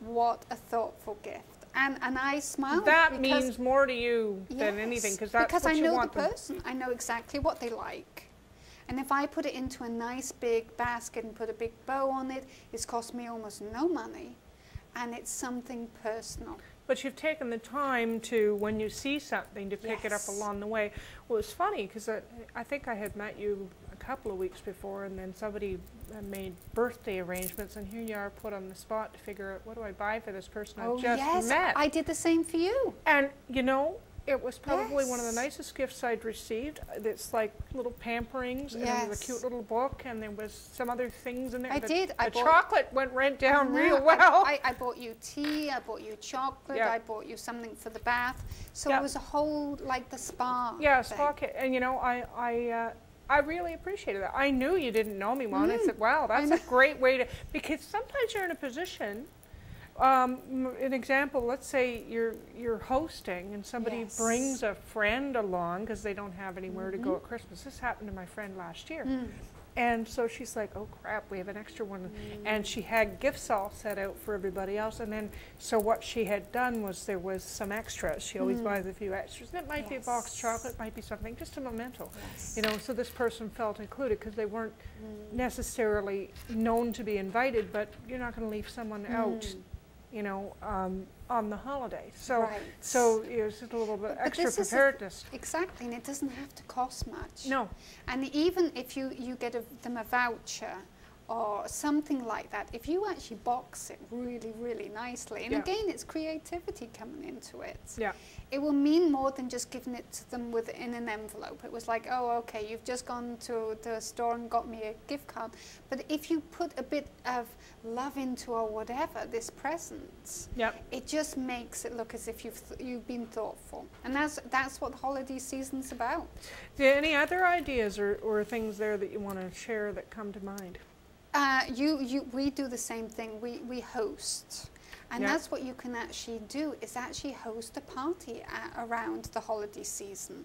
[SPEAKER 2] what a thoughtful gift. And I smiled.
[SPEAKER 1] That means more to you than anything, because that's what you want.
[SPEAKER 2] Because I know the person. I know exactly what they like. And if I put it into a nice big basket and put a big bow on it, it's cost me almost no money. And it's something personal.
[SPEAKER 1] But you've taken the time to, when you see something, to pick it up along the way. Well, it's funny, because I think I had met you a couple of weeks before, and then somebody made birthday arrangements, and here you are put on the spot to figure out, what do I buy for this person I've just met?
[SPEAKER 2] I did the same for you.
[SPEAKER 1] And, you know, it was probably one of the nicest gifts I'd received. It's like little pamperings, and there was a cute little book, and there was some other things in there. The chocolate went down real well.
[SPEAKER 2] I bought you tea, I bought you chocolate, I bought you something for the bath. So it was a whole, like the spa thing.
[SPEAKER 1] Spa kit. And, you know, I really appreciated that. I knew you didn't know me, Mom. I said, wow, that's a great way to, because sometimes you're in a position, an example, let's say you're hosting and somebody brings a friend along because they don't have anywhere to go at Christmas. This happened to my friend last year. And so she's like, oh crap, we have an extra one. And she had gifts all set out for everybody else. And then, so what she had done was there was some extras. She always buys a few extras. And it might be a box of chocolate, it might be something, just a memento. You know, so this person felt included because they weren't necessarily known to be invited, but you're not going to leave someone out, you know, on the holiday. So,
[SPEAKER 2] Right.
[SPEAKER 1] so it's just a little bit
[SPEAKER 2] But
[SPEAKER 1] extra
[SPEAKER 2] this is
[SPEAKER 1] preparedness.
[SPEAKER 2] Exactly, and it doesn't have to cost much.
[SPEAKER 1] No.
[SPEAKER 2] And even if you get them a voucher or something like that, if you actually box it really, really nicely, and
[SPEAKER 1] Yeah.
[SPEAKER 2] again, it's creativity coming into it.
[SPEAKER 1] Yeah.
[SPEAKER 2] It will mean more than just giving it to them in an envelope. It was like, oh, okay, you've just gone to the store and got me a gift card. But if you put a bit of love into or whatever, this present,
[SPEAKER 1] Yeah.
[SPEAKER 2] it just makes it look as if you've been thoughtful. And that's what the holiday season's about.
[SPEAKER 1] Any other ideas or things there that you want to share that come to mind?
[SPEAKER 2] We do the same thing. We host. And
[SPEAKER 1] Yeah.
[SPEAKER 2] that's what you can actually do, is actually host a party around the holiday season.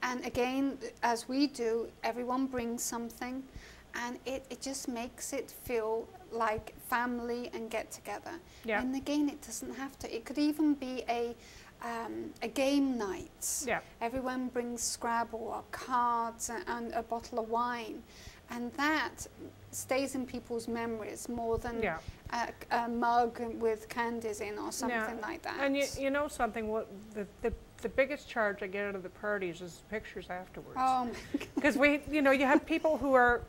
[SPEAKER 2] And again, as we do, everyone brings something, and it just makes it feel like family and get together.
[SPEAKER 1] Yeah.
[SPEAKER 2] And again, it doesn't have to. It could even be a game night.
[SPEAKER 1] Yeah.
[SPEAKER 2] Everyone brings Scrabble or cards and a bottle of wine. And that stays in people's memories more than
[SPEAKER 1] Yeah.
[SPEAKER 2] a mug with candies in or something like that.
[SPEAKER 1] And you know something, what the biggest charge I get out of the parties is pictures afterwards.
[SPEAKER 2] Oh my God.
[SPEAKER 1] Because you have people who are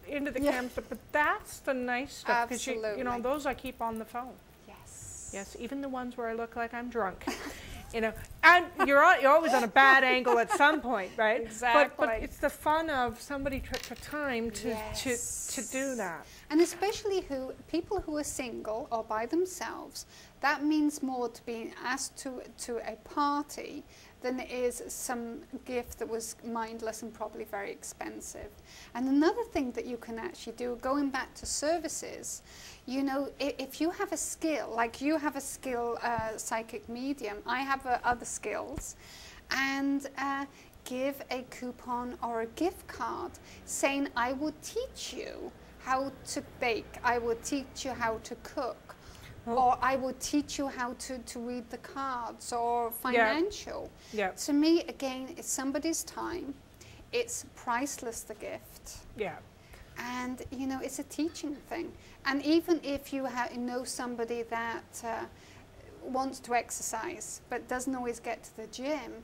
[SPEAKER 1] into the
[SPEAKER 2] Yeah.
[SPEAKER 1] camera stuff, but that's the nice stuff. 'Cause
[SPEAKER 2] Absolutely.
[SPEAKER 1] those I keep on the phone.
[SPEAKER 2] Yes.
[SPEAKER 1] Yes, even the ones where I look like I'm drunk. And you're always on a bad angle at some point, right?
[SPEAKER 2] Exactly.
[SPEAKER 1] But it's the fun of somebody took the time to do that.
[SPEAKER 2] And especially people who are single or by themselves, that means more to being asked to a party than it is some gift that was mindless and probably very expensive. And another thing that you can actually do, going back to services, if you have a skill, like you have a skill, psychic medium, I have other skills, and give a coupon or a gift card saying, I will teach you how to bake, I will teach you how to cook, or I will teach you how to read the cards, or financial.
[SPEAKER 1] Yeah.
[SPEAKER 2] To me, again, it's somebody's time. It's priceless, the gift.
[SPEAKER 1] Yeah.
[SPEAKER 2] And, it's a teaching thing. And even if you know somebody that wants to exercise but doesn't always get to the gym,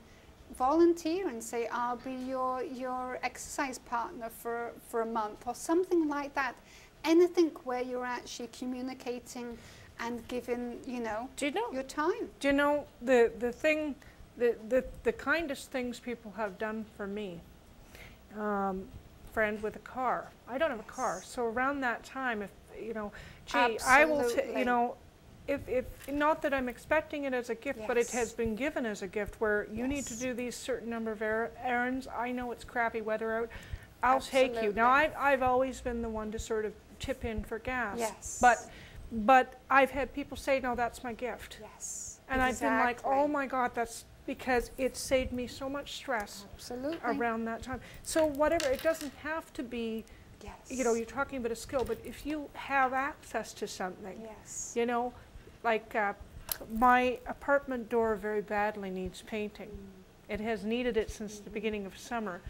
[SPEAKER 2] volunteer and say, I'll be your exercise partner for a month or something like that. Anything where you're actually communicating and giving, your time.
[SPEAKER 1] Do you know the thing, the kindest things people have done for me? Friend with a car. I don't have a car, so around that time, if I will, if not that I'm expecting it as a gift, but it has been given as a gift, where you need to do these certain number of errands. I know it's crappy weather out. I'll take you. Now I've always been the one to sort of tip in for gas.
[SPEAKER 2] Yes.
[SPEAKER 1] But I've had people say, no, that's my gift.
[SPEAKER 2] Yes.
[SPEAKER 1] And I've been like, oh my God, that's because it saved me so much stress around that time. So whatever, it doesn't have to be, you're talking about a skill, but if you have access to something, like my apartment door very badly needs painting. It has needed it since the beginning of summer.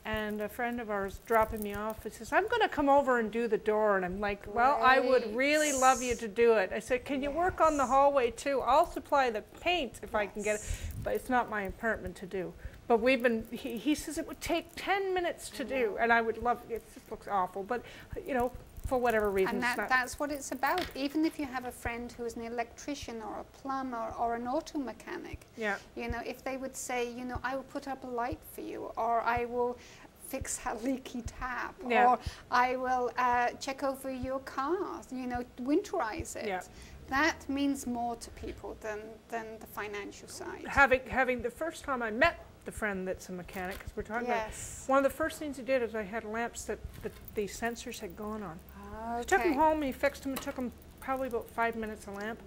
[SPEAKER 1] And a friend of ours dropping me off and says, I'm going to come over and do the door. And I'm like, well, I would really love you to do it. I said, can you work on the hallway too? I'll supply the paint if I can get it. But it's not my apartment to do. But he says it would take 10 minutes to do. And I would love, it just looks awful. But, for whatever reason.
[SPEAKER 2] And that's what it's about. Even if you have a friend who is an electrician or a plumber or an auto mechanic, if they would say, I will put up a light for you, or I will fix a leaky tap, or I will check over your car, winterize it. Yeah. That means more to people than the financial side.
[SPEAKER 1] Having the first time I met the friend that's a mechanic, because we're talking about, one of the first things he did is I had lamps that the sensors had gone on. He took them home and he fixed them. It took him probably about 5 minutes a lamp.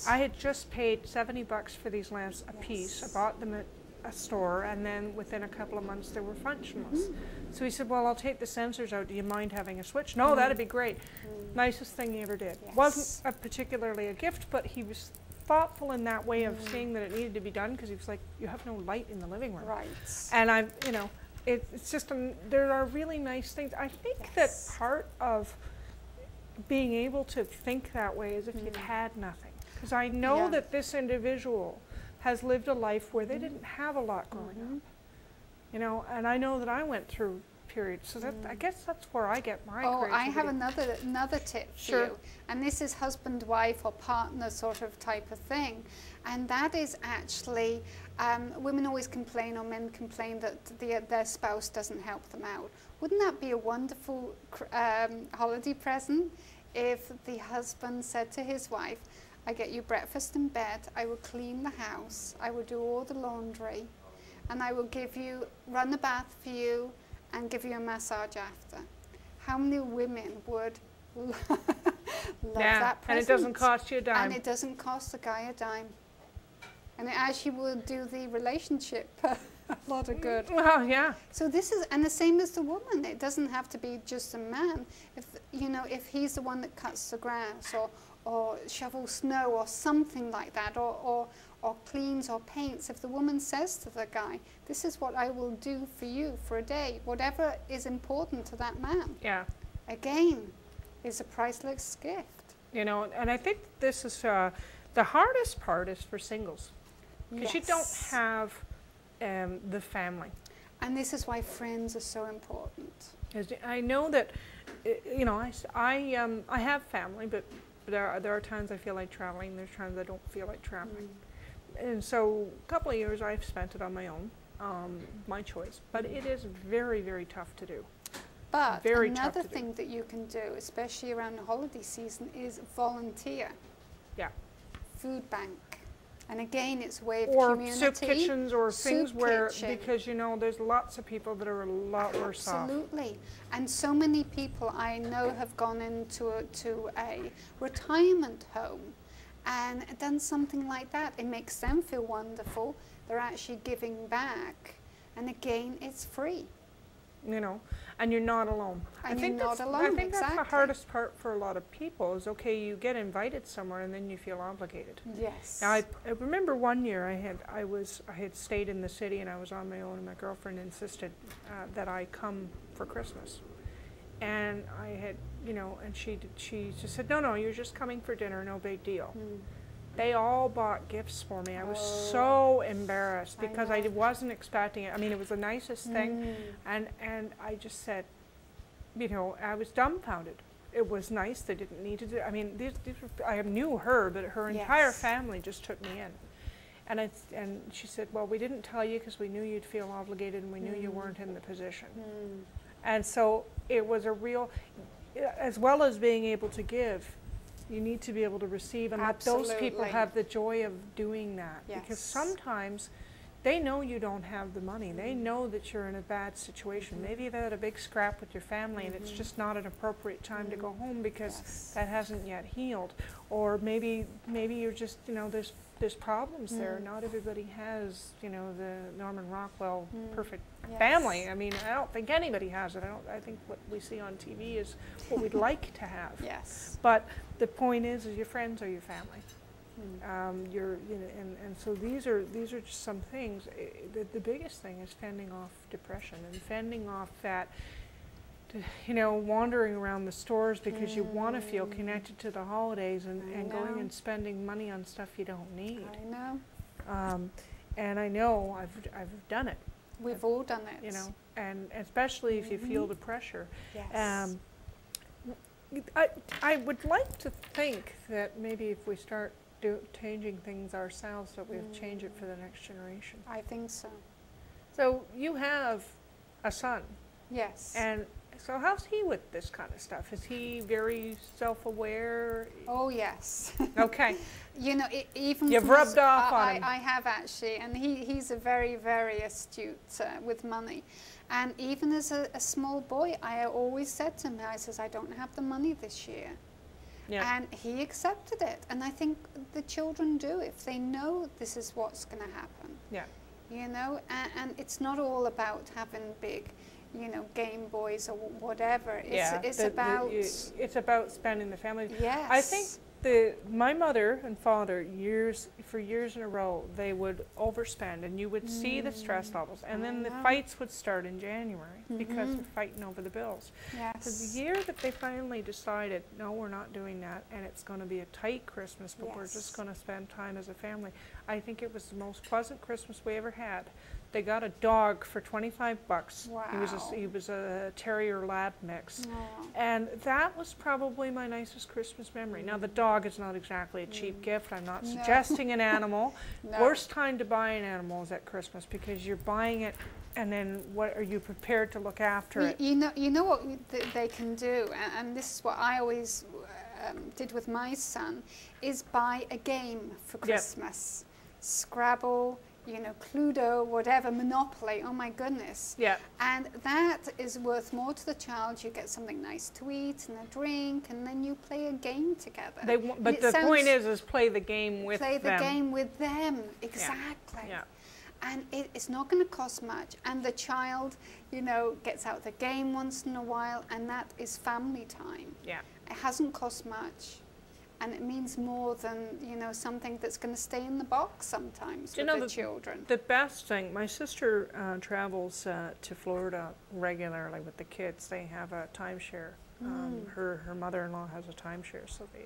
[SPEAKER 1] I had just paid $70 for these lamps a piece. I bought them at a store, and then within a couple of months they were functionless. So he said, well, I'll take the sensors out. Do you mind having a switch? No, that'd be great. Nicest thing he ever did. Wasn't particularly a gift, but he was thoughtful in that way of seeing that it needed to be done, because he was like, you have no light in the living room. And it's just, there are really nice things. I think that part of being able to think that way is if you've had nothing. Because I know that this individual has lived a life where they didn't have a lot growing up. You know, and I know that I went through periods, so that I guess that's where I get my creativity.
[SPEAKER 2] I have another tip for you, and this is husband, wife, or partner sort of type of thing, and that is actually women always complain, or men complain, that their spouse doesn't help them out. Wouldn't that be a wonderful holiday present if the husband said to his wife, I get you breakfast in bed, I will clean the house, I will do all the laundry, and I will run the bath for you, and give you a massage after? How many women would love that present?
[SPEAKER 1] And it doesn't cost you a dime.
[SPEAKER 2] And it doesn't cost the guy a dime. And it actually will do the relationship a lot of good.
[SPEAKER 1] Well, yeah.
[SPEAKER 2] So this is, and the same as the woman. It doesn't have to be just a man. If, you know, if he's the one that cuts the grass, or shovels snow, or something like that, or cleans or paints, if the woman says to the guy, this is what I will do for you for a day, whatever is important to that man.
[SPEAKER 1] Yeah.
[SPEAKER 2] Again, is a priceless gift.
[SPEAKER 1] You know, and I think this is the hardest part is for singles, because you don't have the family.
[SPEAKER 2] And this is why friends are so important.
[SPEAKER 1] I know that, you know, I have family, but there are times I feel like traveling. There's times I don't feel like traveling. And so a couple of years I've spent it on my own, my choice. But it is very, very tough to do.
[SPEAKER 2] But another thing that you can do, especially around the holiday season, is volunteer.
[SPEAKER 1] Yeah.
[SPEAKER 2] Food bank. And again, it's a way of community. Or
[SPEAKER 1] soup kitchens, or things where, because you know, there's lots of people that are a lot worse off.
[SPEAKER 2] Absolutely. And so many people I know have gone into a retirement home and done something like that. It makes them feel wonderful. They're actually giving back. And again, it's free. You know,
[SPEAKER 1] and you're not alone.
[SPEAKER 2] And I think that's the
[SPEAKER 1] hardest part for a lot of people is, okay, you get invited somewhere and then you feel obligated.
[SPEAKER 2] Yes.
[SPEAKER 1] Now, I remember one year I had stayed in the city and I was on my own, and my girlfriend insisted that I come for Christmas. And I had, you know, and she just said, no, you're just coming for dinner, no big deal. They all bought gifts for me. I was so embarrassed because I wasn't expecting it. I mean, it was the nicest thing. And I just said, you know, I was dumbfounded. It was nice. They didn't need to do, I mean, I knew her, but her entire family just took me in. And she said, well, we didn't tell you because we knew you'd feel obligated and we knew you weren't in the position. And so it was a real, as well as being able to give, you need to be able to receive, and let those people have the joy of doing that. Because sometimes they know you don't have the money. They know that you're in a bad situation. Maybe you've had a big scrap with your family and it's just not an appropriate time to go home because that hasn't yet healed. Or maybe you're just, you know, there's problems there. Not everybody has, you know, the Norman Rockwell perfect family. I mean, I don't think anybody has it. I think what we see on TV is what we'd like to have. But the point is your friends are your family. You know, and so these are just some things. The biggest thing is fending off depression and fending off that, you know, wandering around the stores because you want to feel connected to the holidays and going and spending money on stuff you don't need.
[SPEAKER 2] I know.
[SPEAKER 1] And I know I've done it.
[SPEAKER 2] We've all done it.
[SPEAKER 1] You know, and especially if you feel the pressure. I would like to think that maybe if we start changing things ourselves, that we'll change it for the next generation.
[SPEAKER 2] I think so.
[SPEAKER 1] So you have a son.
[SPEAKER 2] Yes.
[SPEAKER 1] And so how's he with this kind of stuff? Is he very self-aware?
[SPEAKER 2] Oh, yes.
[SPEAKER 1] Okay.
[SPEAKER 2] You know, even
[SPEAKER 1] you've rubbed off on him.
[SPEAKER 2] I have actually, and he's a very, very astute with money. And even as a small boy, I always said to him, I says, I don't have the money this year. And he accepted it. And I think the children do if they know this is what's going to happen. You know, and it's not all about having big, you know, Game Boys or whatever. It's about
[SPEAKER 1] it's about spending the family.
[SPEAKER 2] Yes.
[SPEAKER 1] I think My mother and father, for years in a row, they would overspend, and you would see the stress levels, and then the fights would start in January because they're fighting over the bills.
[SPEAKER 2] Yes.
[SPEAKER 1] So the year that they finally decided, no, we're not doing that, and it's going to be a tight Christmas, but we're just going to spend time as a family, I think it was the most pleasant Christmas we ever had. They got a dog for $25.
[SPEAKER 2] Wow.
[SPEAKER 1] He was a terrier lab mix.
[SPEAKER 2] Oh.
[SPEAKER 1] And that was probably my nicest Christmas memory. Now, the dog is not exactly a cheap gift. I'm not suggesting an animal. Worst time to buy an animal is at Christmas, because you're buying it, and then what are you prepared to look after it?
[SPEAKER 2] You know what they can do, and this is what I always did with my son, is buy a game for Christmas. Scrabble, you know, Cluedo, whatever, Monopoly, oh my goodness.
[SPEAKER 1] Yeah.
[SPEAKER 2] And that is worth more to the child. You get something nice to eat and a drink, and then you play a game together.
[SPEAKER 1] But the point is play the game with them.
[SPEAKER 2] Play the game with them, exactly.
[SPEAKER 1] Yeah.
[SPEAKER 2] And it's not going to cost much. And the child, you know, gets out the game once in a while, and that is family time.
[SPEAKER 1] Yeah.
[SPEAKER 2] It hasn't cost much. And it means more than, you know, something that's going to stay in the box sometimes with the children.
[SPEAKER 1] The best thing, my sister travels to Florida regularly with the kids. They have a timeshare. Her mother-in-law has a timeshare, so they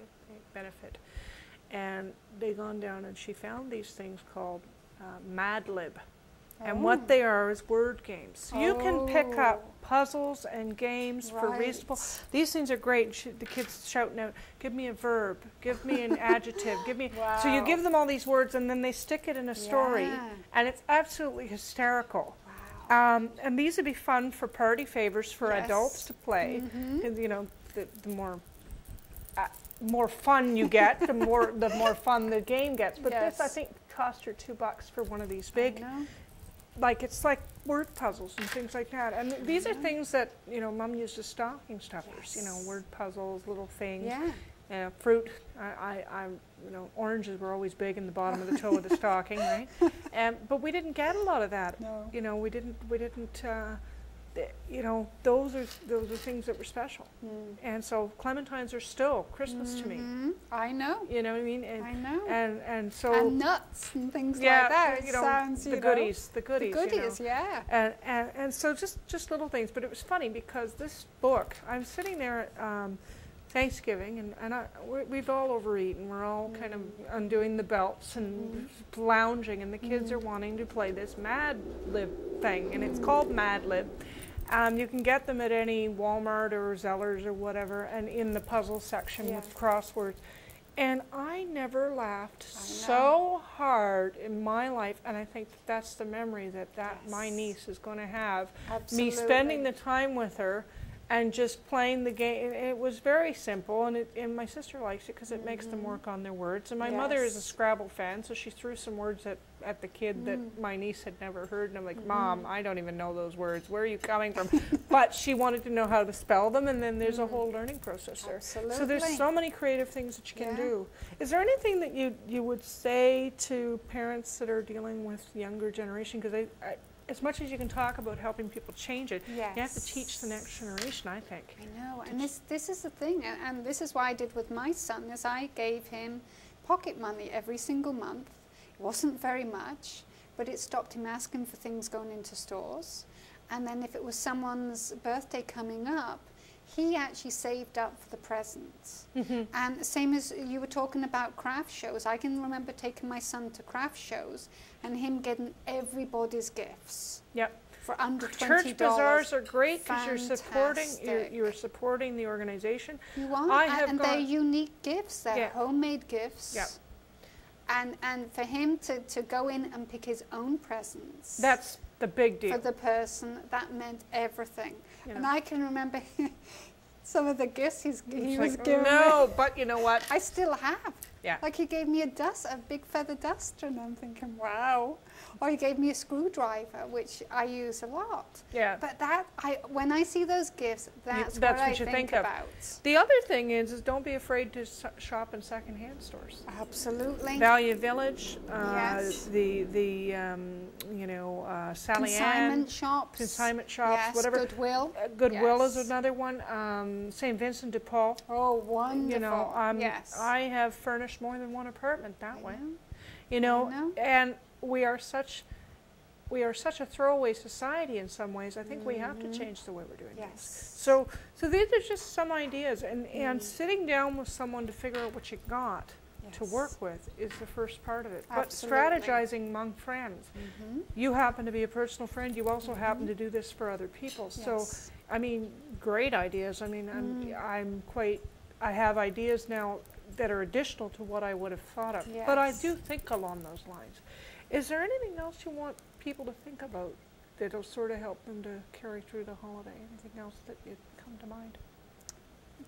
[SPEAKER 1] benefit. And they gone down, and she found these things called Mayled. And what they are is word games. So you can pick up puzzles and games for reasonable. These things are great. The kids shouting out, "Give me a verb, give me an adjective, give me." So you give them all these words, and then they stick it in a story, and it's absolutely hysterical. And these would be fun for party favors for adults to play. And you know, the more fun you get, the more fun the game gets. But this, I think, cost her $2 for one of these big. Like, it's like word puzzles and things like that. And these are things that, you know, Mom used as stocking stuffers, you know, word puzzles, little things. Fruit, you know, oranges were always big in the bottom of the toe of the stocking, right? But we didn't get a lot of that. You know, we didn't, you know, those are things that were special. And so clementines are still Christmas to me.
[SPEAKER 2] I know.
[SPEAKER 1] You know what I mean? And,
[SPEAKER 2] I know.
[SPEAKER 1] And so.
[SPEAKER 2] And nuts and things like that.
[SPEAKER 1] You
[SPEAKER 2] It
[SPEAKER 1] know,
[SPEAKER 2] sounds,
[SPEAKER 1] the goodies. The goodies,
[SPEAKER 2] you know.
[SPEAKER 1] And so just little things. But it was funny because this book, I'm sitting there at Thanksgiving, and we've all overeaten. We're all kind of undoing the belts and lounging, and the kids are wanting to play this Mayled thing, and it's called Mayled. You can get them at any Walmart or Zellers or whatever, and in the puzzle section with crosswords. And I never laughed so hard in my life, and I think that's the memory that my niece is going to have. Me spending the time with her and just playing the game. It was very simple, and my sister likes it because it makes them work on their words. And my mother is a Scrabble fan, so she threw some words at the kid that my niece had never heard. And I'm like, Mom, I don't even know those words. Where are you coming from? But she wanted to know how to spell them, and then there's a whole learning process there. So there's so many creative things that you can do. Is there anything that you would say to parents that are dealing with younger generation? Because as much as you can talk about helping people change it, you have to teach the next generation, I think.
[SPEAKER 2] I know, and this is the thing, and this is what I did with my son, is I gave him pocket money every single month. It wasn't very much, but it stopped him asking for things going into stores. And then if it was someone's birthday coming up, he actually saved up for the presents. And same as you were talking about craft shows, I can remember taking my son to craft shows and him getting everybody's gifts. For under $20.
[SPEAKER 1] Church bazaars are great because you're supporting the organization.
[SPEAKER 2] You are, and they're unique gifts. They're homemade gifts. And for him to go in and pick his own presents.
[SPEAKER 1] That's the big deal.
[SPEAKER 2] For the person, that meant everything. And I can remember some of the gifts he was giving me.
[SPEAKER 1] No, but you know what?
[SPEAKER 2] I still have.
[SPEAKER 1] Yeah.
[SPEAKER 2] Like he gave me a big feather duster, and I'm thinking, wow. Or he gave me a screwdriver, which I use a lot.
[SPEAKER 1] Yeah.
[SPEAKER 2] But when I see those gifts, that's
[SPEAKER 1] what
[SPEAKER 2] I
[SPEAKER 1] you think
[SPEAKER 2] about.
[SPEAKER 1] The other thing is don't be afraid to shop in secondhand stores.
[SPEAKER 2] Absolutely.
[SPEAKER 1] Value Village,
[SPEAKER 2] Yes.
[SPEAKER 1] Sally
[SPEAKER 2] Consignment shops.
[SPEAKER 1] Consignment shops,
[SPEAKER 2] yes,
[SPEAKER 1] whatever.
[SPEAKER 2] Goodwill.
[SPEAKER 1] Goodwill
[SPEAKER 2] yes.
[SPEAKER 1] is another one. St. Vincent de Paul.
[SPEAKER 2] Oh, wonderful. Yes.
[SPEAKER 1] I have furnished more than one apartment that way.
[SPEAKER 2] I know.
[SPEAKER 1] And we are such a throwaway society in some ways. I think we have to change the way we're doing things. So these are just some ideas, and sitting down with someone to figure out what you got to work with is the first part of it.
[SPEAKER 2] Absolutely.
[SPEAKER 1] But strategizing among friends. You happen to be a personal friend. You also happen to do this for other people.
[SPEAKER 2] Yes.
[SPEAKER 1] So, I mean, great ideas. I mean, I have ideas now that are additional to what I would have thought of.
[SPEAKER 2] Yes.
[SPEAKER 1] But I do think along those lines. Is there anything else you want people to think about that'll sort of help them to carry through the holiday? Anything else that you'd come to mind?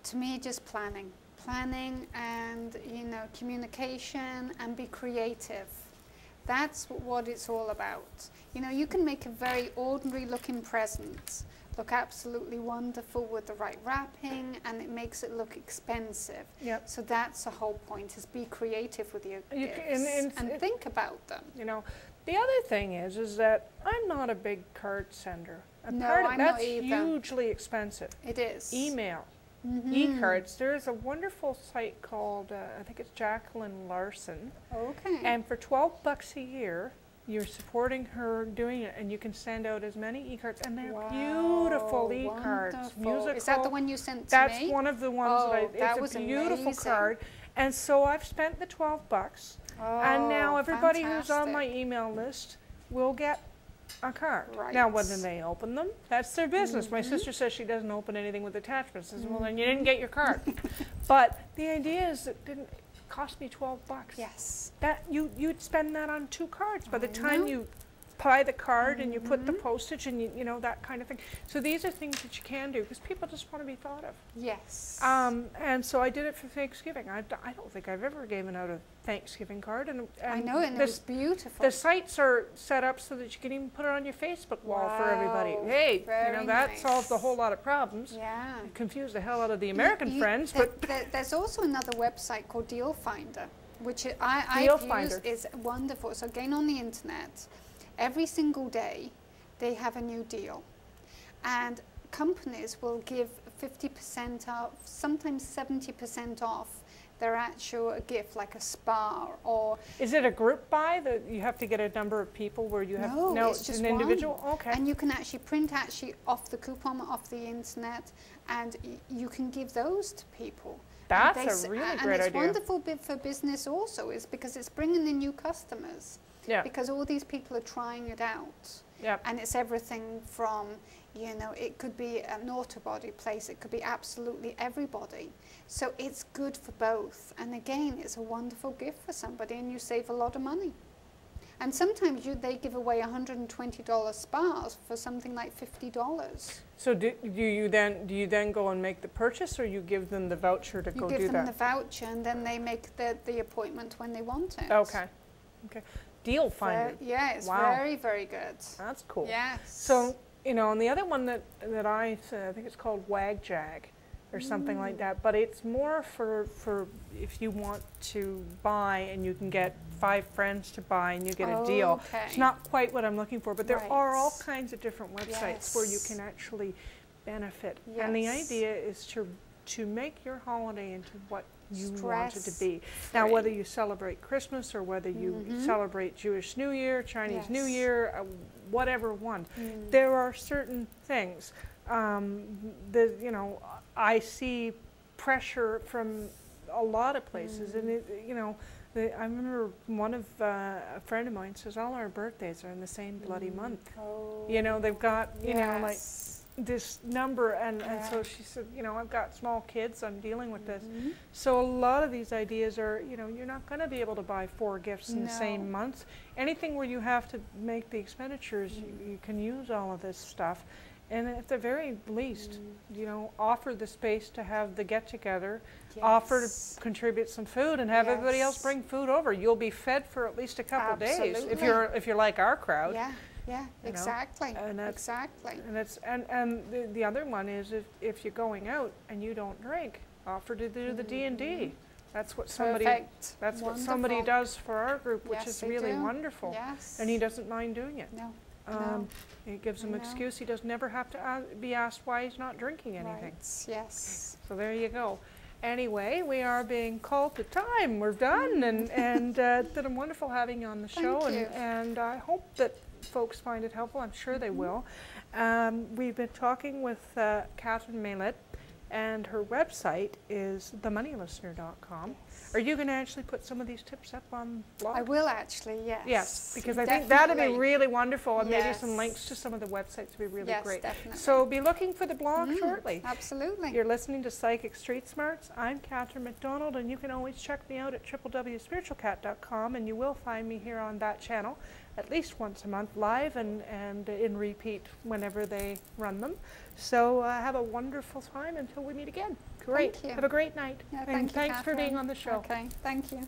[SPEAKER 2] To me, just planning and communication, and be creative. That's what it's all about. You can make a very ordinary looking present look absolutely wonderful with the right wrapping, and it makes it look expensive.
[SPEAKER 1] Yep.
[SPEAKER 2] So that's the whole point, is be creative with your gifts and think about them.
[SPEAKER 1] The other thing is that I'm not a big card sender.
[SPEAKER 2] I'm not either.
[SPEAKER 1] That's hugely expensive.
[SPEAKER 2] It is.
[SPEAKER 1] Email. E-cards. There's a wonderful site called, I think it's Jacqueline Larson.
[SPEAKER 2] Okay.
[SPEAKER 1] And for $12 a year, you're supporting her doing it, and you can send out as many e-cards, and they're beautiful e-cards. Musical.
[SPEAKER 2] Is that the one you sent to me?
[SPEAKER 1] That's one of the ones it's a beautiful
[SPEAKER 2] amazing.
[SPEAKER 1] card. And so I've spent the $12, and now everybody who's on my email list will get a card.
[SPEAKER 2] Right.
[SPEAKER 1] Now, whether they open them, that's their business. My sister says she doesn't open anything with attachments. I says, well, then you didn't get your card. But the idea is it didn't cost me $12.
[SPEAKER 2] Yes.
[SPEAKER 1] That you'd spend that on 2 cards by the time you buy the card and you put the postage and you know, that kind of thing. So these are things that you can do because people just want to be thought of.
[SPEAKER 2] Yes.
[SPEAKER 1] And so I did it for Thanksgiving. I don't think I've ever given out a Thanksgiving card. And
[SPEAKER 2] I know, and it was beautiful.
[SPEAKER 1] The sites are set up so that you can even put it on your Facebook wall for everybody. Hey, that solved a whole lot of problems.
[SPEAKER 2] Yeah.
[SPEAKER 1] It confused the hell out of the American friends. But
[SPEAKER 2] there's also another website called Deal Finder, which I've used. Is wonderful. So again, on the internet, every single day they have a new deal, and companies will give 50% off, sometimes 70% off their actual gift, like a spa or...
[SPEAKER 1] Is it a group buy that you have to get a number of people where you have...
[SPEAKER 2] No, it's just
[SPEAKER 1] an individual?
[SPEAKER 2] One.
[SPEAKER 1] Okay.
[SPEAKER 2] And you can actually print off the coupon off the internet, and you can give those to people.
[SPEAKER 1] That's a really great idea.
[SPEAKER 2] And it's wonderful for business also, is because it's bringing in new customers.
[SPEAKER 1] Yeah.
[SPEAKER 2] Because all these people are trying it out.
[SPEAKER 1] Yep.
[SPEAKER 2] And it's everything from, it could be an auto body place, it could be absolutely everybody. So it's good for both. And again, it's a wonderful gift for somebody, and you save a lot of money. And sometimes they give away $120 spas for something like $50.
[SPEAKER 1] So do you then go and make the purchase, or you give them the voucher to go do that?
[SPEAKER 2] You give them the voucher, and then they make the appointment when they want it.
[SPEAKER 1] Okay. Okay. Deal Finder.
[SPEAKER 2] Yeah, it's very, very good.
[SPEAKER 1] That's cool.
[SPEAKER 2] Yes.
[SPEAKER 1] So, and the other one that I think it's called WagJag or something like that, but it's more for if you want to buy and you can get 5 friends to buy and you get a deal.
[SPEAKER 2] Okay.
[SPEAKER 1] It's not quite what I'm looking for, but there are all kinds of different websites where you can actually benefit. Yes. And the idea is to make your holiday into what you want it to be. Now, whether you celebrate Christmas or whether you celebrate Jewish New Year, Chinese New Year, whatever one, there are certain things. I see pressure from a lot of places, and I remember a friend of mine says all our birthdays are in the same bloody month.
[SPEAKER 2] Oh.
[SPEAKER 1] They've got like this number, and so she said, I've got small kids, I'm dealing with this. So a lot of these ideas are, you're not going to be able to buy 4 gifts in the same month. Anything where you have to make the expenditures, you can use all of this stuff. And at the very least, you know, offer the space to have the get-together,
[SPEAKER 2] Yes.
[SPEAKER 1] offer to contribute some food, and have everybody else
[SPEAKER 2] Yes.
[SPEAKER 1] bring food over. You'll be fed for at least a couple days
[SPEAKER 2] Absolutely.
[SPEAKER 1] if you're like our crowd.
[SPEAKER 2] Yeah, yeah,
[SPEAKER 1] You know,
[SPEAKER 2] exactly,
[SPEAKER 1] and that's-
[SPEAKER 2] exactly.
[SPEAKER 1] And it's the other one is if you're going out and you don't drink, offer to do the D&D. That's what somebody
[SPEAKER 2] Perfect.
[SPEAKER 1] that's what
[SPEAKER 2] Wonderful.
[SPEAKER 1] somebody does for our group, which
[SPEAKER 2] Yes,
[SPEAKER 1] is
[SPEAKER 2] they
[SPEAKER 1] really
[SPEAKER 2] do.
[SPEAKER 1] wonderful.
[SPEAKER 2] Yes.
[SPEAKER 1] And he doesn't mind doing it.
[SPEAKER 2] No. No.
[SPEAKER 1] It gives him
[SPEAKER 2] I
[SPEAKER 1] an
[SPEAKER 2] know.
[SPEAKER 1] excuse. He does never have to be asked why he's not drinking anything.
[SPEAKER 2] Right. Yes.
[SPEAKER 1] So there you go. Anyway, we are being called to time. We're done, and it's been wonderful having you on the show.
[SPEAKER 2] Thank you.
[SPEAKER 1] And I hope that folks find it helpful. I'm sure they will. We've been talking with Catherine Mayled, and her website is themoneylistener.com. Are you going to actually put some of these tips up on blog?
[SPEAKER 2] I will actually, yes.
[SPEAKER 1] Yes, because I think that'd be
[SPEAKER 2] Definitely.
[SPEAKER 1] really wonderful, and maybe
[SPEAKER 2] Yes.
[SPEAKER 1] some links to some of the websites would be really
[SPEAKER 2] Yes,
[SPEAKER 1] great.
[SPEAKER 2] definitely.
[SPEAKER 1] So be looking for the blog shortly.
[SPEAKER 2] Absolutely.
[SPEAKER 1] You're listening to Psychic Street Smarts. I'm Catherine McDonald, and you can always check me out at www.spiritualcat.com, and you will find me here on that channel at least once a month, live and in repeat whenever they run them. So have a wonderful time until we meet again. Great.
[SPEAKER 2] Thank you.
[SPEAKER 1] Have a great night.
[SPEAKER 2] Yeah,
[SPEAKER 1] and
[SPEAKER 2] thank you,
[SPEAKER 1] thanks for being
[SPEAKER 2] Catherine.
[SPEAKER 1] on the show.
[SPEAKER 2] Okay, thank you.